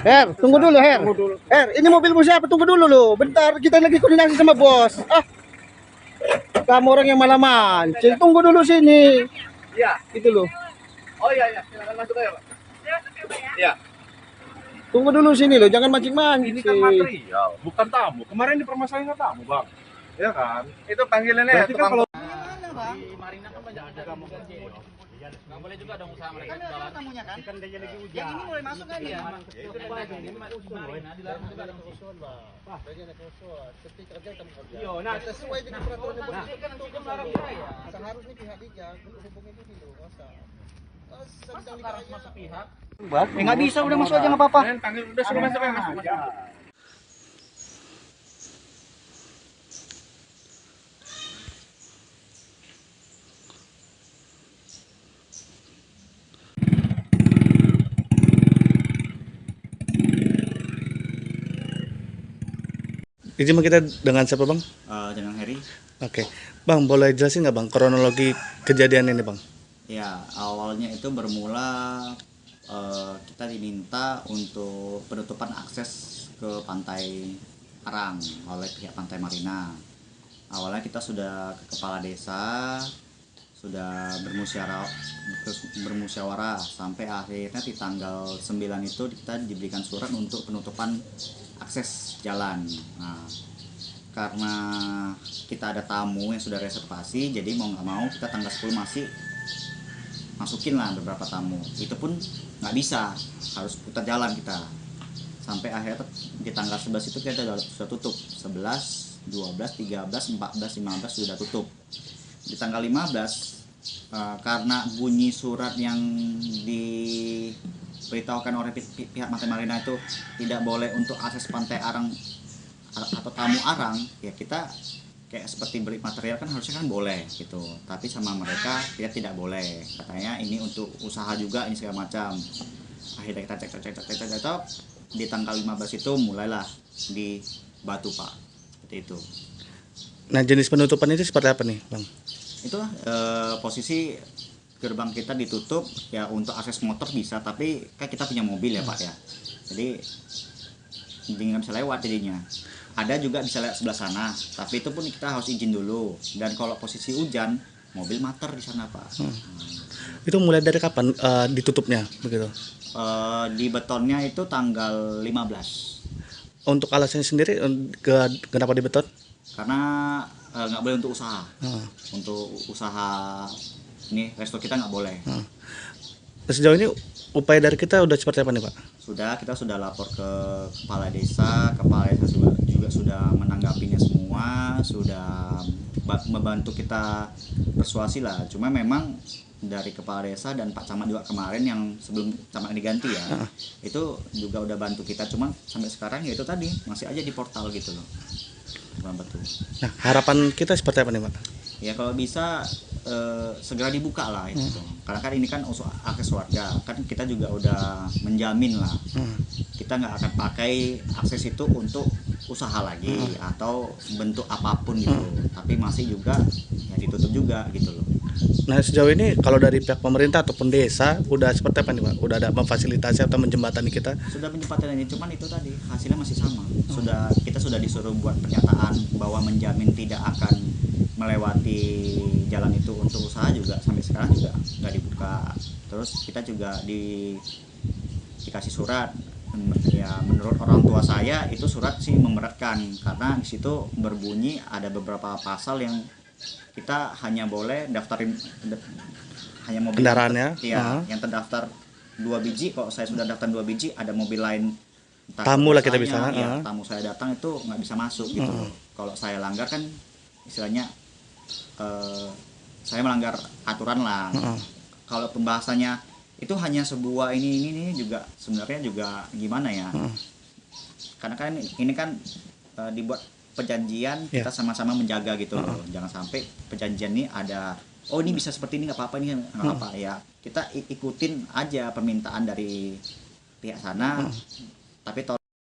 Her, tunggu dulu, Her. Her, ini mobilmu siapa? Tunggu dulu lo. Bentar, kita lagi koordinasi sama bos. Kamu orang yang malaman. Tunggu dulu sini. Iya. Itu loh. Oh iya, silakan masuk aja, Pak. Iya. Tunggu dulu sini loh, jangan mancing-mancing. Ini kan material, bukan tamu. Kemarin di permasalahan tamu, Bang. Ya kan? Itu panggilannya ya, tukang kalau Di Marina kan banyak ada kamu kan. Nggak boleh juga dong usaha mereka jalan. Tamunya kan? Kan dia lagi hujan. Yang ini mulai masuk kan ya? Itu ini masuk Marina dilarang juga dong usul, Bang. Wah, dia ada usul. Seperti kerja kita kerja. Iya, nah sesuai dengan peraturan bos. Kan itu larang ya. Seharusnya pihak dia hubungi dulu, masa. Masa harus masuk pihak? Nggak bisa, udah masuk aja nggak apa-apa. Panggil udah suruh masuk aja, masuk. Izin kita dengan siapa, Bang? Dengan Heri. Oke. Bang, boleh jelasin nggak, Bang, kronologi kejadian ini, Bang? Ya, awalnya itu bermula kita diminta untuk penutupan akses ke Pantai Arang oleh pihak Pantai Marina. Awalnya kita sudah ke kepala desa, sudah bermusyawarah sampai akhirnya di tanggal 9 itu kita diberikan surat untuk penutupan akses jalan. Nah, karena kita ada tamu yang sudah reservasi, jadi mau nggak mau kita tanggal 10 masih masukin lah beberapa tamu. Itu pun nggak bisa, harus putar jalan kita. Sampai akhirnya di tanggal 11 itu kita sudah tutup. 11, 12, 13, 14, 15 sudah tutup. Di tanggal 15 karena bunyi surat yang diberitahukan oleh pihak Pantai Marina itu tidak boleh untuk akses Pantai Arang atau tamu Arang, ya kita kayak seperti beli material kan harusnya kan boleh gitu, tapi sama mereka kita tidak boleh, katanya ini untuk usaha juga ini segala macam. Akhirnya kita cek di tanggal 15 itu mulailah di batu, Pak, seperti itu. Nah, jenis penutupan itu seperti apa nih, Bang? Itu posisi gerbang kita ditutup ya, untuk akses motor bisa, tapi kan kita punya mobil ya, Pak ya, jadi nggak bisa lewat jadinya. Ada juga bisa lewat sebelah sana, tapi itu pun kita harus izin dulu. Dan kalau posisi hujan, mobil mater di sana, Pak. Itu mulai dari kapan ditutupnya begitu? Di betonnya itu tanggal 15. Untuk alasannya sendiri, kenapa di beton? Karena nggak boleh untuk usaha. Untuk usaha ini resto kita nggak boleh. Sejauh ini upaya dari kita udah seperti apa nih, Pak? Kita sudah lapor ke kepala desa juga sudah menanggapinya semua, sudah membantu kita persuasi lah. Cuma memang dari kepala desa dan Pak Camat juga kemarin yang sebelum Camat diganti ya, itu juga udah bantu kita. Cuma sampai sekarang ya itu tadi masih aja di portal gitu loh. Betul. Nah, harapan kita seperti apa nih, Pak? Ya kalau bisa segera dibuka lah itu. Karena kan ini kan akses warga, kan kita juga udah menjamin lah. Kita nggak akan pakai akses itu untuk usaha lagi atau bentuk apapun gitu. Tapi masih juga ya ditutup juga gitu loh. Nah, sejauh ini kalau dari pihak pemerintah ataupun desa udah seperti apa nih, Pak? Udah ada memfasilitasi atau menjembatani kita? Sudah menjembatani, cuman itu tadi hasilnya masih sama. Kita sudah disuruh buat pernyataan bahwa menjamin tidak akan melewati jalan itu untuk usaha, juga sampai sekarang juga nggak dibuka. Terus kita juga dikasih surat, ya menurut orang tua saya itu surat sih memberatkan, karena di situ berbunyi ada beberapa pasal yang kita hanya boleh daftarin hanya mobil kendaraannya yang terdaftar 2 biji. Kalau saya sudah daftar 2 biji, ada mobil lain Entah Tamu lah kita saya, bisa, ya, tamu saya datang itu nggak bisa masuk gitu. Kalau saya langgar kan istilahnya saya melanggar aturan lah. Kalau pembahasannya itu hanya sebuah ini juga sebenarnya juga gimana ya? Karena kan ini kan dibuat perjanjian kita sama-sama menjaga gitu loh. Jangan sampai perjanjian ini ada ini bisa seperti ini nggak apa-apa, ini nggak apa-apa ya. Kita ikutin aja permintaan dari pihak sana. Tapi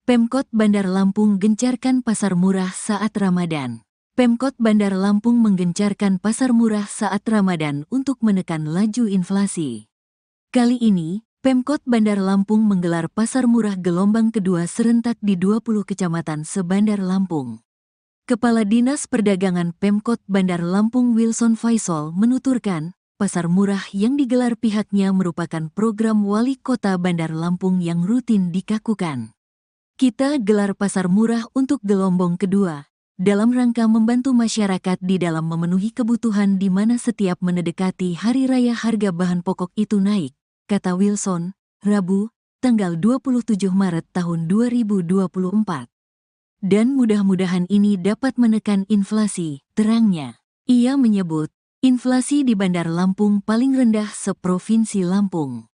Pemkot Bandar Lampung gencarkan pasar murah saat Ramadan. Pemkot Bandar Lampung menggencarkan pasar murah saat Ramadan untuk menekan laju inflasi. Kali ini, Pemkot Bandar Lampung menggelar pasar murah gelombang kedua serentak di 20 kecamatan se-Bandar Lampung. Kepala Dinas Perdagangan Pemkot Bandar Lampung Wilson Faisal menuturkan, pasar murah yang digelar pihaknya merupakan program Wali Kota Bandar Lampung yang rutin dikakukan. Kita gelar pasar murah untuk gelombang kedua, dalam rangka membantu masyarakat di dalam memenuhi kebutuhan di mana setiap mendekati Hari Raya harga bahan pokok itu naik, kata Wilson, Rabu, tanggal 27 Maret tahun 2024. Dan mudah-mudahan ini dapat menekan inflasi, terangnya. Ia menyebut, inflasi di Bandar Lampung paling rendah se-Provinsi Lampung.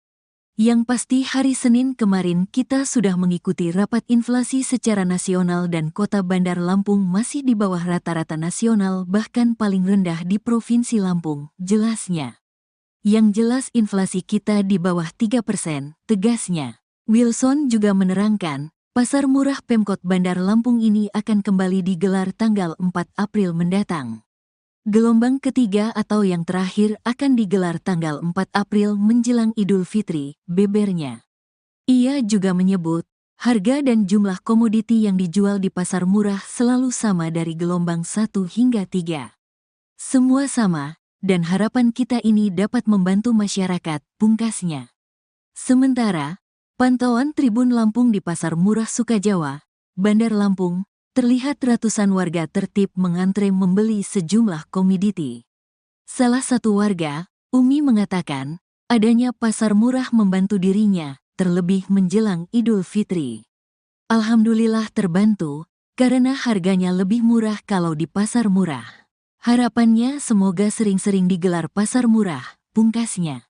Yang pasti hari Senin kemarin kita sudah mengikuti rapat inflasi secara nasional dan kota Bandar Lampung masih di bawah rata-rata nasional bahkan paling rendah di Provinsi Lampung, jelasnya. Yang jelas inflasi kita di bawah 3%, tegasnya. Wilson juga menerangkan, pasar murah Pemkot Bandar Lampung ini akan kembali digelar tanggal 4 April mendatang. Gelombang ketiga atau yang terakhir akan digelar tanggal 4 April menjelang Idul Fitri, bebernya. Ia juga menyebut, harga dan jumlah komoditi yang dijual di pasar murah selalu sama dari gelombang 1 hingga 3. Semua sama, dan harapan kita ini dapat membantu masyarakat, pungkasnya. Sementara, pantauan Tribun Lampung di Pasar Murah Sukajawa, Bandar Lampung, terlihat ratusan warga tertib mengantre membeli sejumlah komoditi. Salah satu warga, Umi mengatakan, adanya pasar murah membantu dirinya, terlebih menjelang Idul Fitri. Alhamdulillah terbantu, karena harganya lebih murah kalau di pasar murah. Harapannya semoga sering-sering digelar pasar murah, pungkasnya.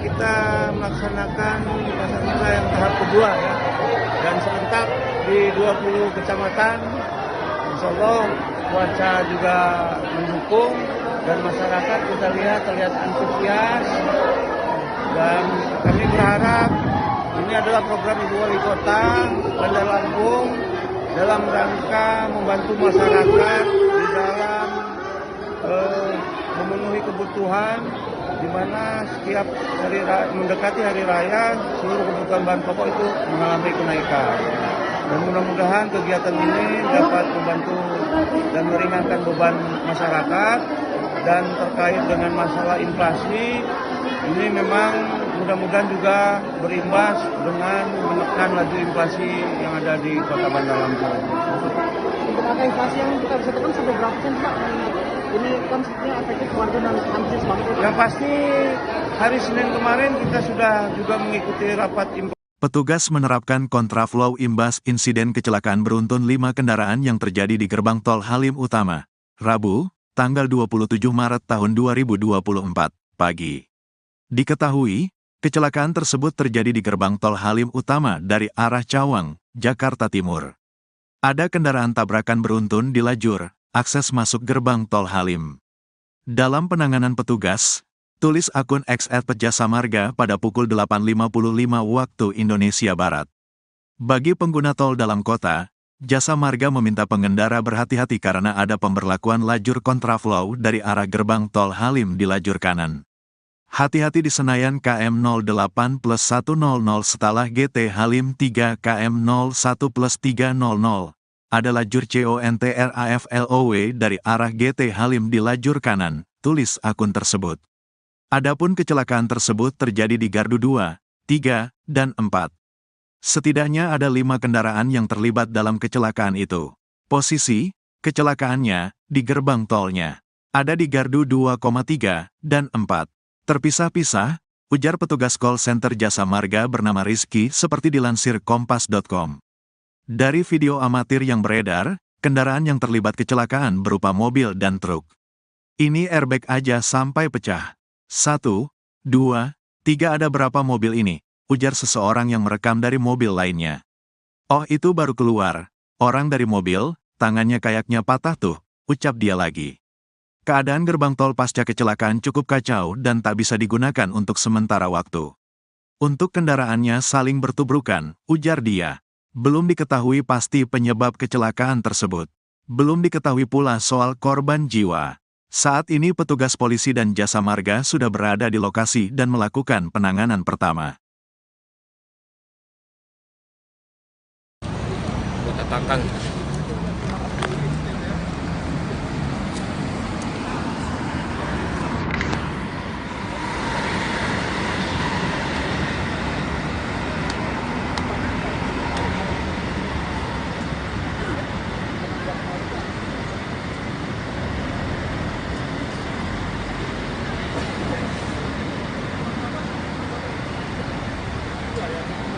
Kita melaksanakan pasar murah yang tahap kedua ya, dan serentak di 20 kecamatan. Insya Allah cuaca juga mendukung dan masyarakat kita terlihat antusias, dan kami berharap ini adalah program Ibu Wali Kota Bandar Lampung dalam rangka membantu masyarakat di dalam memenuhi kebutuhan, di mana setiap mendekati hari raya seluruh kebutuhan bahan pokok itu mengalami kenaikan. Dan mudah-mudahan kegiatan ini dapat membantu dan meringankan beban masyarakat. Dan terkait dengan masalah inflasi, ini memang mudah-mudahan juga berimbas dengan menekan laju inflasi yang ada di Kota Bandar Lampung. Untuk angka inflasi yang kita bisa tekan sampai berapa persen, Pak? Ini kan sebenarnya efektif warga dan antusias banget. Yang pasti hari Senin kemarin kita sudah juga mengikuti rapat Petugas menerapkan kontraflow imbas insiden kecelakaan beruntun 5 kendaraan yang terjadi di gerbang tol Halim Utama, Rabu, tanggal 27 Maret tahun 2024, pagi. Diketahui, kecelakaan tersebut terjadi di gerbang tol Halim Utama dari arah Cawang, Jakarta Timur. Ada kendaraan tabrakan beruntun di lajur akses masuk gerbang tol Halim. Dalam penanganan petugas, tulis akun X @Jasa Marga pada pukul 8.55 waktu Indonesia Barat. Bagi pengguna tol dalam kota, Jasa Marga meminta pengendara berhati-hati karena ada pemberlakuan lajur kontraflow dari arah gerbang tol Halim di lajur kanan. Hati-hati di Senayan KM 08+100 setelah GT Halim 3 KM 01+300. Ada lajur CONTRAFLOW dari arah GT Halim di lajur kanan, tulis akun tersebut. Adapun kecelakaan tersebut terjadi di gardu 2, 3, dan 4. Setidaknya ada 5 kendaraan yang terlibat dalam kecelakaan itu. Posisi kecelakaannya di gerbang tolnya. Ada di gardu 2,3 dan 4. Terpisah-pisah, ujar petugas call center Jasa Marga bernama Rizky seperti dilansir kompas.com. Dari video amatir yang beredar, kendaraan yang terlibat kecelakaan berupa mobil dan truk. Ini airbag aja sampai pecah. 1, 2, 3 ada berapa mobil ini? Ujar seseorang yang merekam dari mobil lainnya. Oh itu baru keluar, orang dari mobil, tangannya kayaknya patah tuh, ucap dia lagi. Keadaan gerbang tol pasca kecelakaan cukup kacau dan tak bisa digunakan untuk sementara waktu. Untuk kendaraannya saling bertubrukan, ujar dia. Belum diketahui pasti penyebab kecelakaan tersebut. Belum diketahui pula soal korban jiwa. Saat ini petugas polisi dan Jasa Marga sudah berada di lokasi dan melakukan penanganan pertama. Katakan.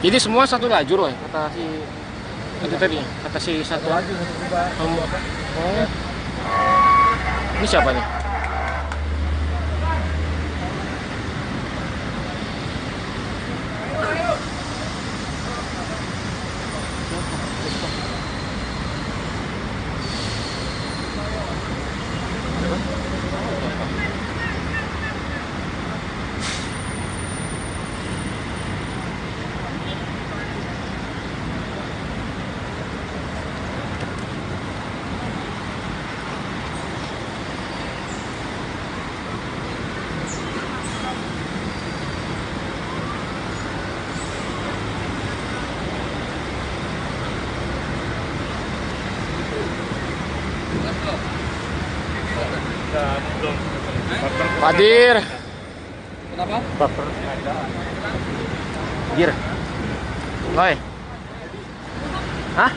Jadi semua satu lajur, woy, kata si itu tadi, kata si satu lajur. Oh. Ini siapa nih? Hadir. Kenapa? Hadir. Loy. Hah?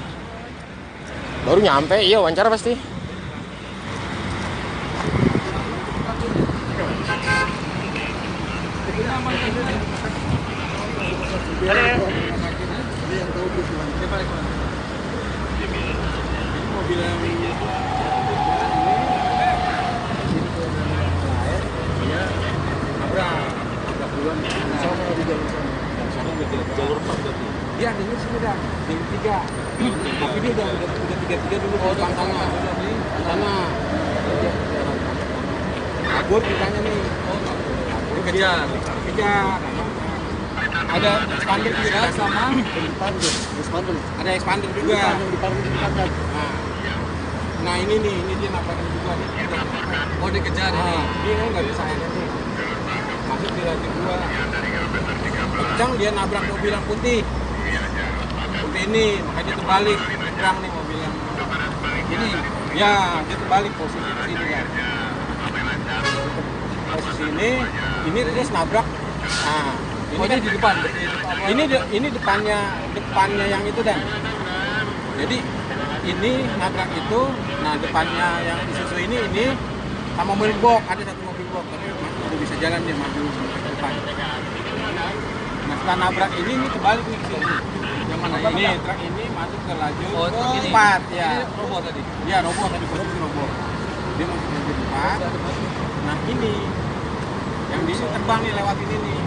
Baru nyampe, iya wawancara pasti. Dia ini sudah yang 3. Tapi dia udah 3 dulu di pangkalnya. Sana. Kabur ditanya nih. Kabur kejar. Ada expander juga sama expander. Ada expander juga. Nah ini nih, ini dia nampakin juga nih. Oh dikejar ini. Ini nggak bisa ini nih. Masuk di lajur 2. Kencang dia nabrak mobil yang putih ini, makanya dia terbalik, nyebrang nih mobil yang ini, ya dia terbalik posisi ini kan, posisi ini terus nabrak, nah ini kan di depan, ini depannya yang itu dan, jadi ini nabrak itu, nah depannya yang Isuzu ini sama mobil box, ada satu mobil box, tapi udah bisa jalan dia maju sampai ke depan. Nah setelah nabrak ini terbalik nih ke sini. Yang mana ini? Truk ini masuk ke lajur 4 ya. Ini roboh tadi? Iya roboh tadi, posisi roboh. Dia masuk ke lajur 4. Nah ini yang di sini terbang nih lewat ini nih.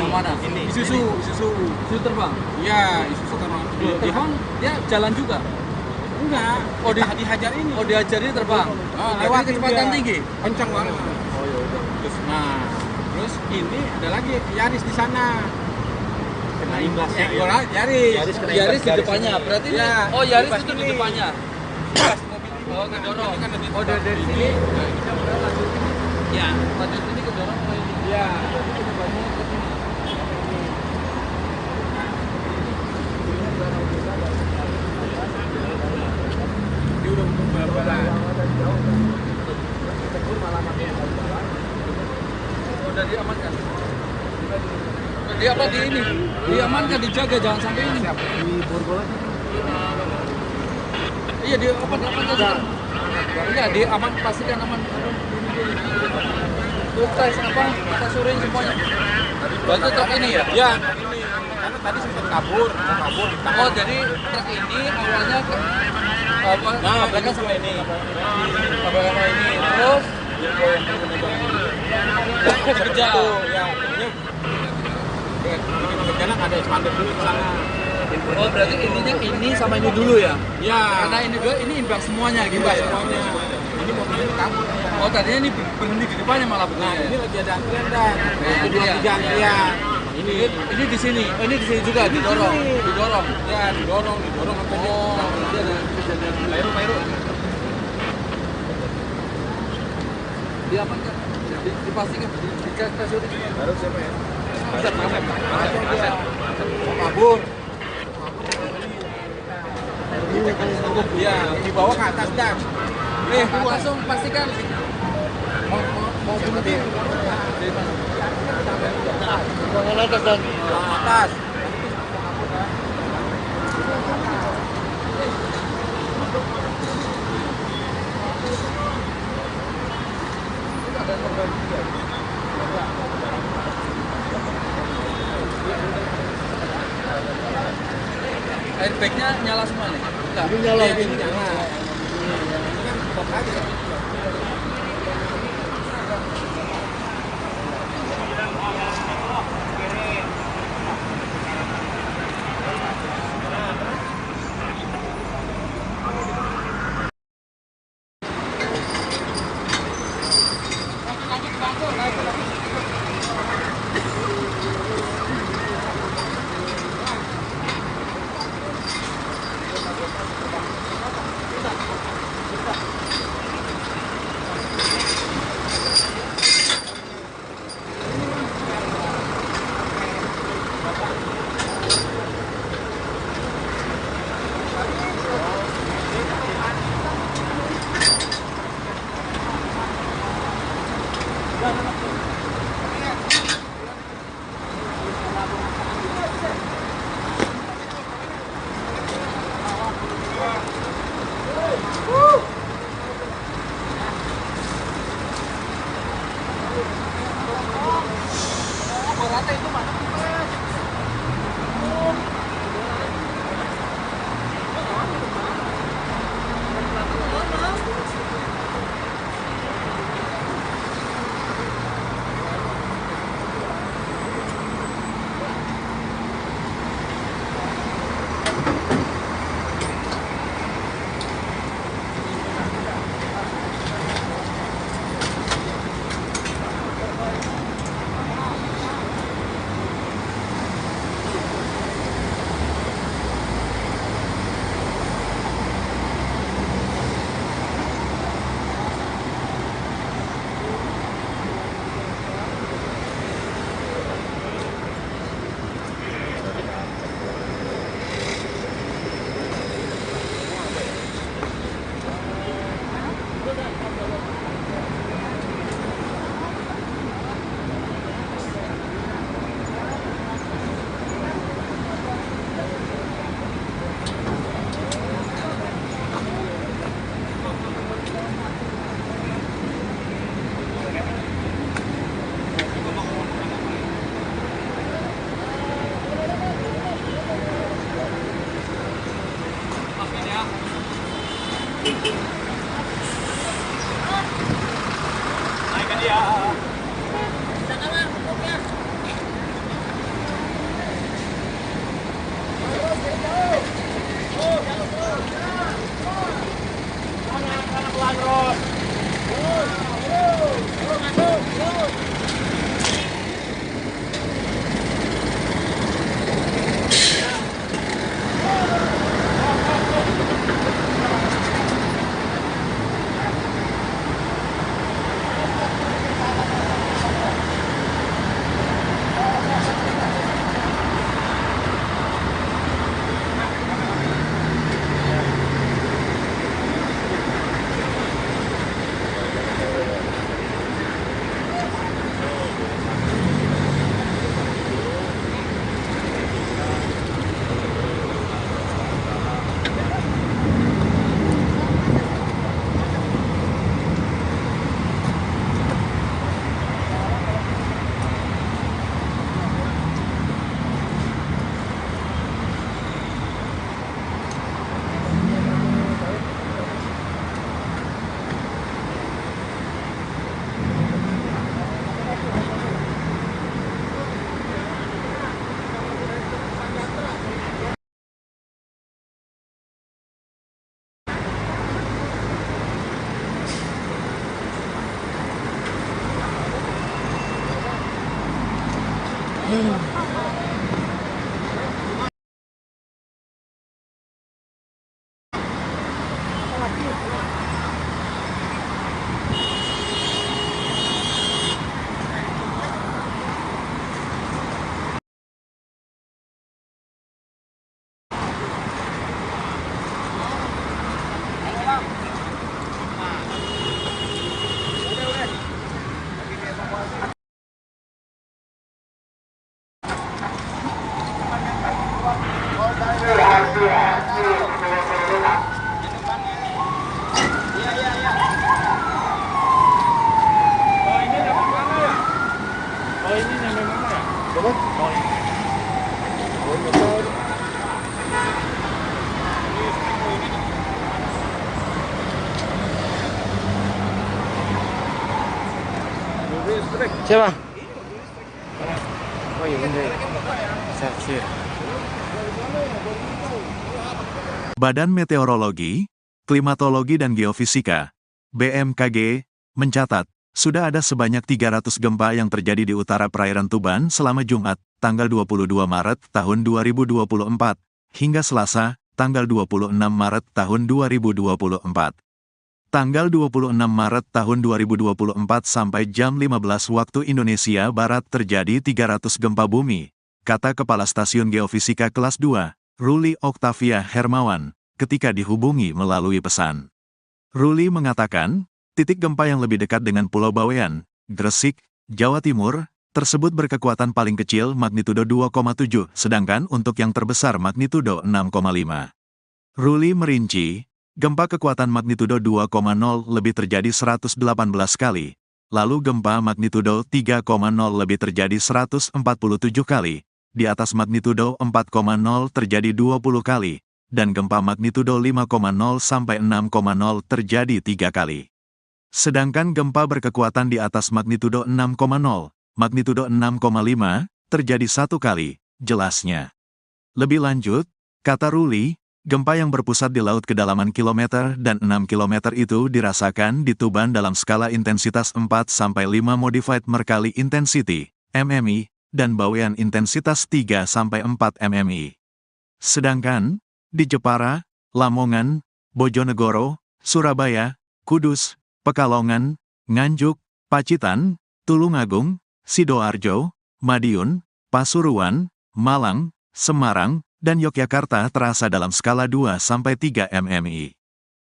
Yang mana? Ini Isuzu terbang? Iya Isuzu terbang. Terbang dia jalan juga? Enggak. Oh dihajar ini? Oh dihajar ini terbang? Lewat kecepatan tinggi? Kencang banget. Oh iya udah. Terus ini ada lagi Yaris di sana. Nah, imbasnya Yaris Yaris di depannya. Berarti ini oh Yaris itu di depannya. Oh, kedorong. Oh, dari sini. Ya, lanjut ini kedorong ke ini. ya. Dia udah bal-balan. Udah diamankan. Dia apa di ini? Diamankan, dijaga jangan sampai ini. Di Borgol aja. Iya, dia apa diamankan? Iya, dia aman, pastikan aman. Tuh tes apa? Kita suruhin semuanya. Berarti truk ini ya? Ya, ini karena tadi sempat kabur. Oh, jadi truk ini awalnya ke Nah, mereka sama ini. apa ini terus Kerja tuh, ya. Bikin berjalan ada expander dulu ke sana. oh berarti ininya ini sama ini dulu ya? Ya. Karena ini juga ini imbas semuanya gitu Imbas ya? semuanya. Ini mobil ini kabur. Oh tadinya ini berhenti di depannya malah benar. Nah, ini lagi ada antrian dan itu dua Iya. tiga antrian. Ini di sini. Oh ini di sini juga didorong. Didorong. Ya, didorong sampai dia ada kejadian Pairu. Diamankan. Dipastikan. Dikasih Baru siapa ya? Asep. mau kabur. Iya, dibawa ke atas dan. Langsung pastikan. Mau bunuh diri. Atas. Airbagnya nyala semua nih? Enggak. Ini nyala. Ini kan stop aja. Siapa? Oh iya bener. Saksi. Badan Meteorologi, Klimatologi dan Geofisika (BMKG) mencatat sudah ada sebanyak 300 gempa yang terjadi di utara perairan Tuban selama Jumat, tanggal 22 Maret tahun 2024, hingga Selasa, tanggal 26 Maret tahun 2024. Tanggal 26 Maret tahun 2024 sampai jam 15 waktu Indonesia Barat terjadi 300 gempa bumi, kata Kepala Stasiun Geofisika Kelas 2, Ruli Oktavia Hermawan, ketika dihubungi melalui pesan. Ruli mengatakan, titik gempa yang lebih dekat dengan Pulau Bawean, Gresik, Jawa Timur, tersebut berkekuatan paling kecil magnitudo 2,7, sedangkan untuk yang terbesar magnitudo 6,5. Ruli merinci, gempa kekuatan magnitudo 2,0 lebih terjadi 118 kali, lalu gempa magnitudo 3,0 lebih terjadi 147 kali, di atas magnitudo 4,0 terjadi 20 kali, dan gempa magnitudo 5,0 sampai 6,0 terjadi 3 kali. Sedangkan gempa berkekuatan di atas magnitudo 6,0, magnitudo 6,5, terjadi 1 kali, jelasnya. Lebih lanjut, kata Ruli, gempa yang berpusat di laut kedalaman kilometer dan 6 km itu dirasakan di Tuban dalam skala intensitas 4-5 Modified Mercalli Intensity, MMI, dan Bawean intensitas 3-4 MMI. Sedangkan, di Jepara, Lamongan, Bojonegoro, Surabaya, Kudus, Pekalongan, Nganjuk, Pacitan, Tulungagung, Sidoarjo, Madiun, Pasuruan, Malang, Semarang, dan Yogyakarta terasa dalam skala 2-3 MMI.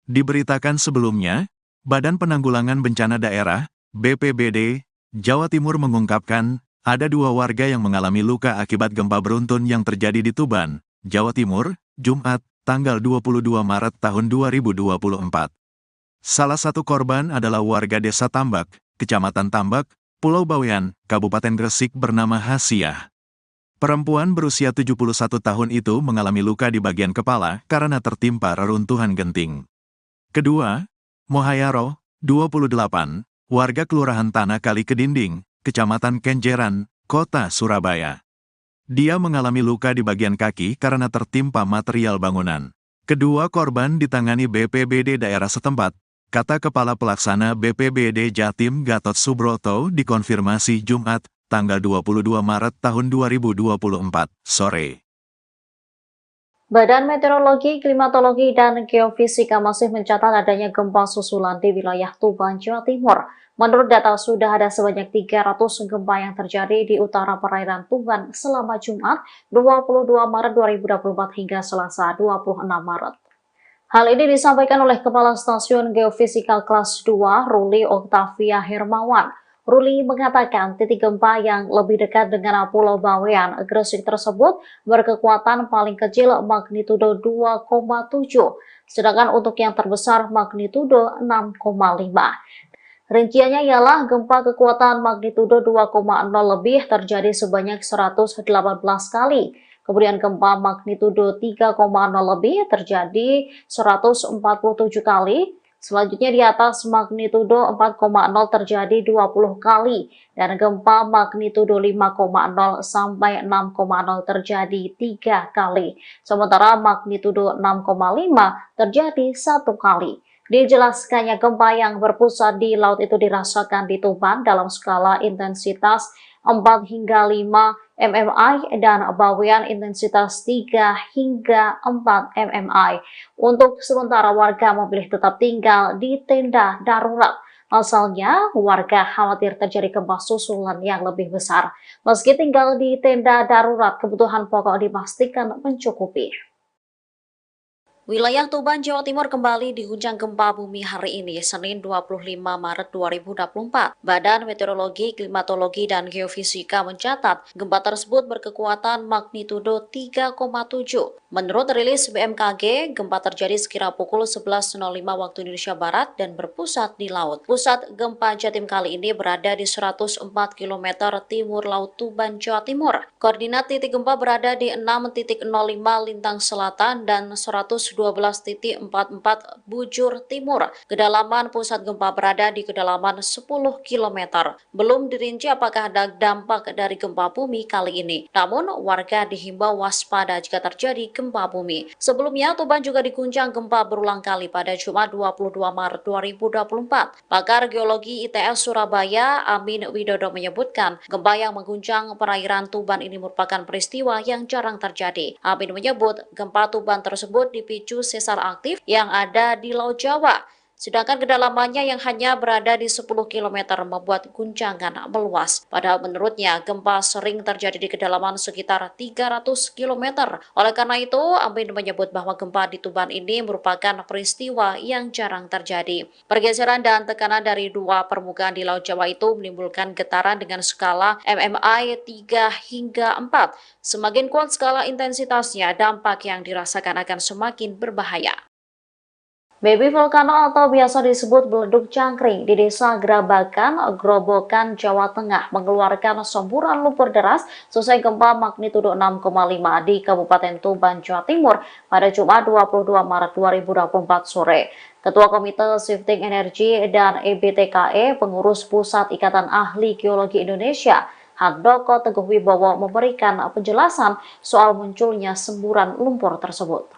Diberitakan sebelumnya, Badan Penanggulangan Bencana Daerah, BPBD, Jawa Timur mengungkapkan, ada 2 warga yang mengalami luka akibat gempa beruntun yang terjadi di Tuban, Jawa Timur, Jumat, tanggal 22 Maret tahun 2024. Salah satu korban adalah warga Desa Tambak, Kecamatan Tambak, Pulau Bawean, Kabupaten Gresik bernama Hasiah. Perempuan berusia 71 tahun itu mengalami luka di bagian kepala karena tertimpa reruntuhan genting. Kedua, Mohayaro, 28, warga Kelurahan Tanah Kali Kedinding, Kecamatan Kenjeran, Kota Surabaya. Dia mengalami luka di bagian kaki karena tertimpa material bangunan. Kedua korban ditangani BPBD daerah setempat, kata Kepala Pelaksana BPBD Jatim Gatot Subroto dikonfirmasi Jumat, tanggal 22 Maret tahun 2024, sore. Badan Meteorologi, Klimatologi, dan Geofisika masih mencatat adanya gempa susulan di wilayah Tuban, Jawa Timur. Menurut data, sudah ada sebanyak 300 gempa yang terjadi di utara perairan Tuban selama Jumat, 22 Maret 2024 hingga Selasa, 26 Maret. Hal ini disampaikan oleh Kepala Stasiun Geofisika Kelas 2, Ruli Oktavia Hermawan. Ruli mengatakan titik gempa yang lebih dekat dengan Pulau Bawean, Gresik tersebut berkekuatan paling kecil magnitudo 2,7, sedangkan untuk yang terbesar magnitudo 6,5. Rinciannya ialah gempa kekuatan magnitudo 2,0 lebih terjadi sebanyak 118 kali. Kemudian gempa magnitudo 3,0 lebih terjadi 147 kali. Selanjutnya di atas magnitudo 4,0 terjadi 20 kali. Dan gempa magnitudo 5,0 sampai 6,0 terjadi 3 kali. Sementara magnitudo 6,5 terjadi 1 kali. Dijelaskannya gempa yang berpusat di laut itu dirasakan di Tuban dalam skala intensitas 4 hingga 5 MMI dan bawean intensitas 3 hingga 4 MMI. Untuk sementara warga memilih tetap tinggal di tenda darurat. Asalnya, warga khawatir terjadi gempa susulan yang lebih besar. Meski tinggal di tenda darurat, kebutuhan pokok dipastikan mencukupi. Wilayah Tuban, Jawa Timur kembali diguncang gempa bumi hari ini, Senin 25 Maret 2024. Badan Meteorologi, Klimatologi, dan Geofisika mencatat gempa tersebut berkekuatan magnitudo 3,7. Menurut rilis BMKG, gempa terjadi sekira pukul 11.05 waktu Indonesia Barat dan berpusat di laut. Pusat gempa Jatim kali ini berada di 104 km timur laut Tuban, Jawa Timur. Koordinat titik gempa berada di 6.05 lintang selatan dan 112.44 bujur timur. Kedalaman pusat gempa berada di kedalaman 10 km. Belum dirinci apakah ada dampak dari gempa bumi kali ini. Namun, warga dihimbau waspada jika terjadi gempa bumi. Sebelumnya, Tuban juga diguncang gempa berulang kali pada Jumat 22 Maret 2024. Pakar Geologi ITS Surabaya, Amin Widodo menyebutkan, gempa yang mengguncang perairan Tuban ini merupakan peristiwa yang jarang terjadi. Amin menyebut, gempa Tuban tersebut dipicu sesar aktif yang ada di Laut Jawa. Sedangkan kedalamannya yang hanya berada di 10 km membuat guncangan meluas. Padahal menurutnya gempa sering terjadi di kedalaman sekitar 300 km. Oleh karena itu, Amin menyebut bahwa gempa di Tuban ini merupakan peristiwa yang jarang terjadi. Pergeseran dan tekanan dari dua permukaan di Laut Jawa itu menimbulkan getaran dengan skala MMI 3 hingga 4. Semakin kuat skala intensitasnya, dampak yang dirasakan akan semakin berbahaya. Baby volcano atau biasa disebut beleduk cangkring di Desa Grabakan, Grobogan, Jawa Tengah mengeluarkan semburan lumpur deras selesai gempa magnitudo 6,5 di Kabupaten Tuban, Jawa Timur pada Jumat 22 Maret 2024 sore. Ketua Komite Shifting Energy dan EBTKE, pengurus Pusat Ikatan Ahli Geologi Indonesia, Handoko Teguh Wibowo memberikan penjelasan soal munculnya semburan lumpur tersebut.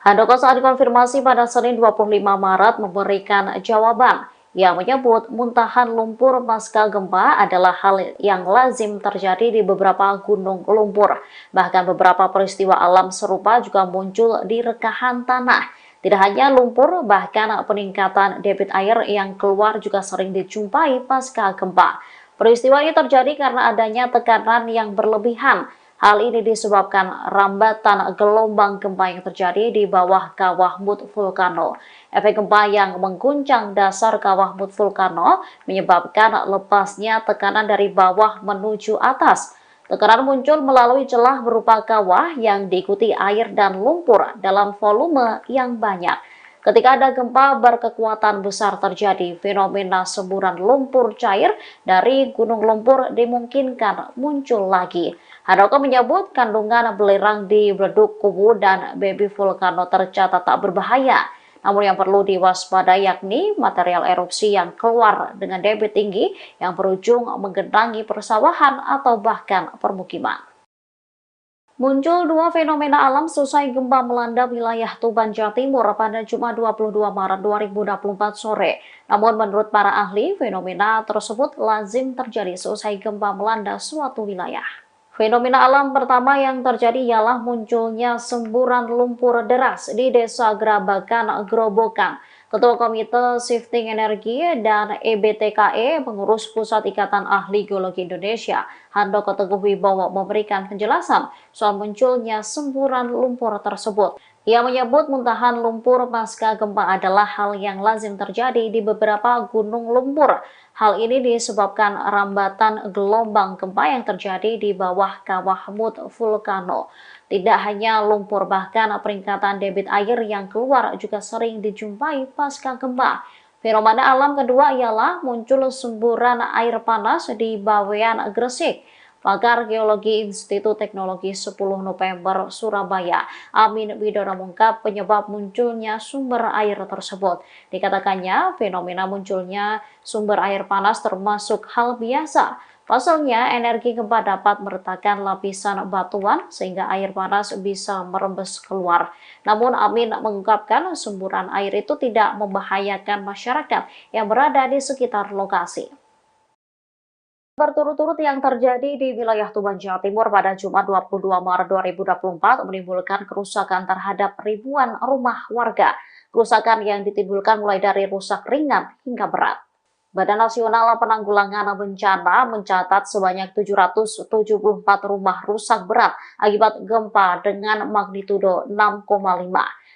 Handoko saat dikonfirmasi pada Senin 25 Maret memberikan jawaban. Ia menyebut muntahan lumpur pasca gempa adalah hal yang lazim terjadi di beberapa gunung lumpur. Bahkan beberapa peristiwa alam serupa juga muncul di rekahan tanah. Tidak hanya lumpur, bahkan peningkatan debit air yang keluar juga sering dijumpai pasca gempa. Peristiwa ini terjadi karena adanya tekanan yang berlebihan. Hal ini disebabkan rambatan gelombang gempa yang terjadi di bawah kawah Mut Vulcano. Efek gempa yang mengguncang dasar kawah Mut Vulcano menyebabkan lepasnya tekanan dari bawah menuju atas. Tekanan muncul melalui celah berupa kawah yang diikuti air dan lumpur dalam volume yang banyak. Ketika ada gempa berkekuatan besar terjadi, fenomena semburan lumpur cair dari gunung lumpur dimungkinkan muncul lagi. Handoko menyebut kandungan belerang di Beleduk Kubu dan Baby Volcano tercatat tak berbahaya. Namun yang perlu diwaspadai yakni material erupsi yang keluar dengan debit tinggi yang berujung menggenangi persawahan atau bahkan permukiman. Muncul dua fenomena alam selesai gempa melanda wilayah Tuban, Jawa Timur pada Jumat 22 Maret 2024 sore. Namun menurut para ahli, fenomena tersebut lazim terjadi selesai gempa melanda suatu wilayah. Fenomena alam pertama yang terjadi ialah munculnya semburan lumpur deras di Desa Grabakan, Grobogan. Ketua Komite Shifting Energy dan EBTKE, pengurus Pusat Ikatan Ahli Geologi Indonesia, Handoko Teguh Wibowo memberikan penjelasan soal munculnya semburan lumpur tersebut. Ia menyebut muntahan lumpur pasca gempa adalah hal yang lazim terjadi di beberapa gunung lumpur. Hal ini disebabkan rambatan gelombang gempa yang terjadi di bawah kawah Mut Vulcano. Tidak hanya lumpur, bahkan peningkatan debit air yang keluar juga sering dijumpai pasca gempa. Fenomena alam kedua ialah muncul semburan air panas di bawean Gresik. Pakar Geologi Institut Teknologi 10 November Surabaya, Amin Widodo mengungkap penyebab munculnya sumber air tersebut. Dikatakannya, fenomena munculnya sumber air panas termasuk hal biasa. Pasalnya, energi gempa dapat meretakan lapisan batuan sehingga air panas bisa merembes keluar. Namun Amin mengungkapkan semburan air itu tidak membahayakan masyarakat yang berada di sekitar lokasi. Berturut-turut yang terjadi di wilayah Tuban, Jawa Timur pada Jumat 22 Maret 2024 menimbulkan kerusakan terhadap ribuan rumah warga. Kerusakan yang ditimbulkan mulai dari rusak ringan hingga berat. Badan Nasional Penanggulangan Bencana mencatat sebanyak 774 rumah rusak berat akibat gempa dengan magnitudo 6,5.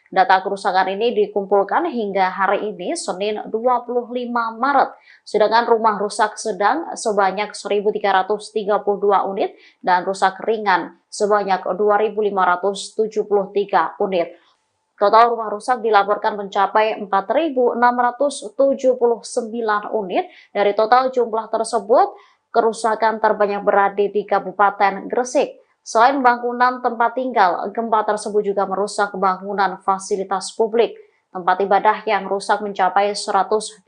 Data kerusakan ini dikumpulkan hingga hari ini, Senin 25 Maret. Sedangkan rumah rusak sedang sebanyak 1.332 unit dan rusak ringan sebanyak 2.573 unit. Total rumah rusak dilaporkan mencapai 4.679 unit. Dari total jumlah tersebut, kerusakan terbanyak berada di Kabupaten Gresik. Selain bangunan tempat tinggal, gempa tersebut juga merusak bangunan fasilitas publik. Tempat ibadah yang rusak mencapai 183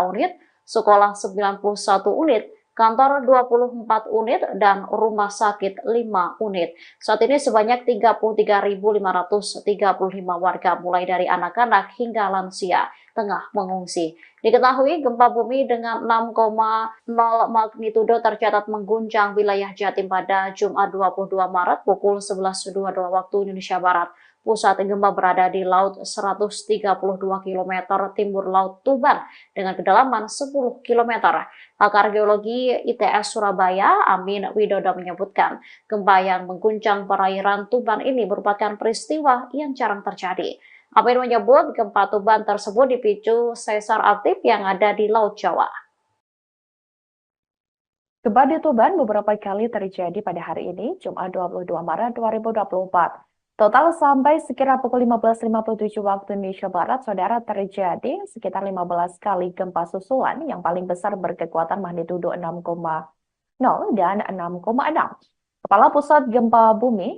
unit, sekolah 91 unit, kantor 24 unit, dan rumah sakit 5 unit. Saat ini sebanyak 33.535 warga mulai dari anak-anak hingga lansia tengah mengungsi. Diketahui gempa bumi dengan 6,0 magnitudo tercatat mengguncang wilayah Jatim pada Jumat 22 Maret pukul 11.22 waktu Indonesia Barat. Pusat gempa berada di laut 132 km timur laut Tuban dengan kedalaman 10 km. Pakar geologi ITS Surabaya, Amin Widodo menyebutkan, gempa yang mengguncang perairan Tuban ini merupakan peristiwa yang jarang terjadi. Amin menyebut gempa Tuban tersebut dipicu sesar aktif yang ada di Laut Jawa. Gempa di Tuban beberapa kali terjadi pada hari ini, Jumat 22 Maret 2024. Total sampai sekira pukul 15.57 waktu Indonesia Barat, saudara, terjadi sekitar 15 kali gempa susulan yang paling besar berkekuatan magnitudo 6,0 dan 6,6. Kepala Pusat Gempa Bumi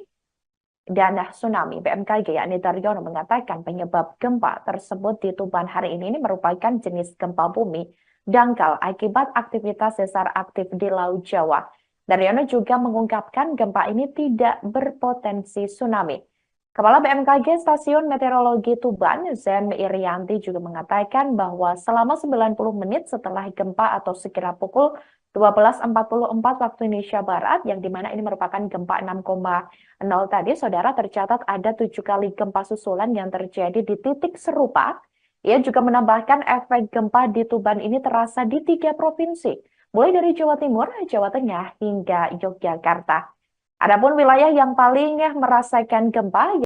dan Tsunami BMKG yakni Daryono mengatakan penyebab gempa tersebut di Tuban hari ini merupakan jenis gempa bumi dangkal akibat aktivitas sesar aktif di Laut Jawa. Daryono juga mengungkapkan gempa ini tidak berpotensi tsunami. Kepala BMKG Stasiun Meteorologi Tuban, Zen Irianti, juga mengatakan bahwa selama 90 menit setelah gempa atau sekira pukul 12.44 waktu Indonesia Barat, yang dimana ini merupakan gempa 6,0 tadi, saudara, tercatat ada 7 kali gempa susulan yang terjadi di titik serupa. Ia juga menambahkan efek gempa di Tuban ini terasa di 3 provinsi, mulai dari Jawa Timur, Jawa Tengah, hingga Yogyakarta. Adapun wilayah yang paling merasakan gempa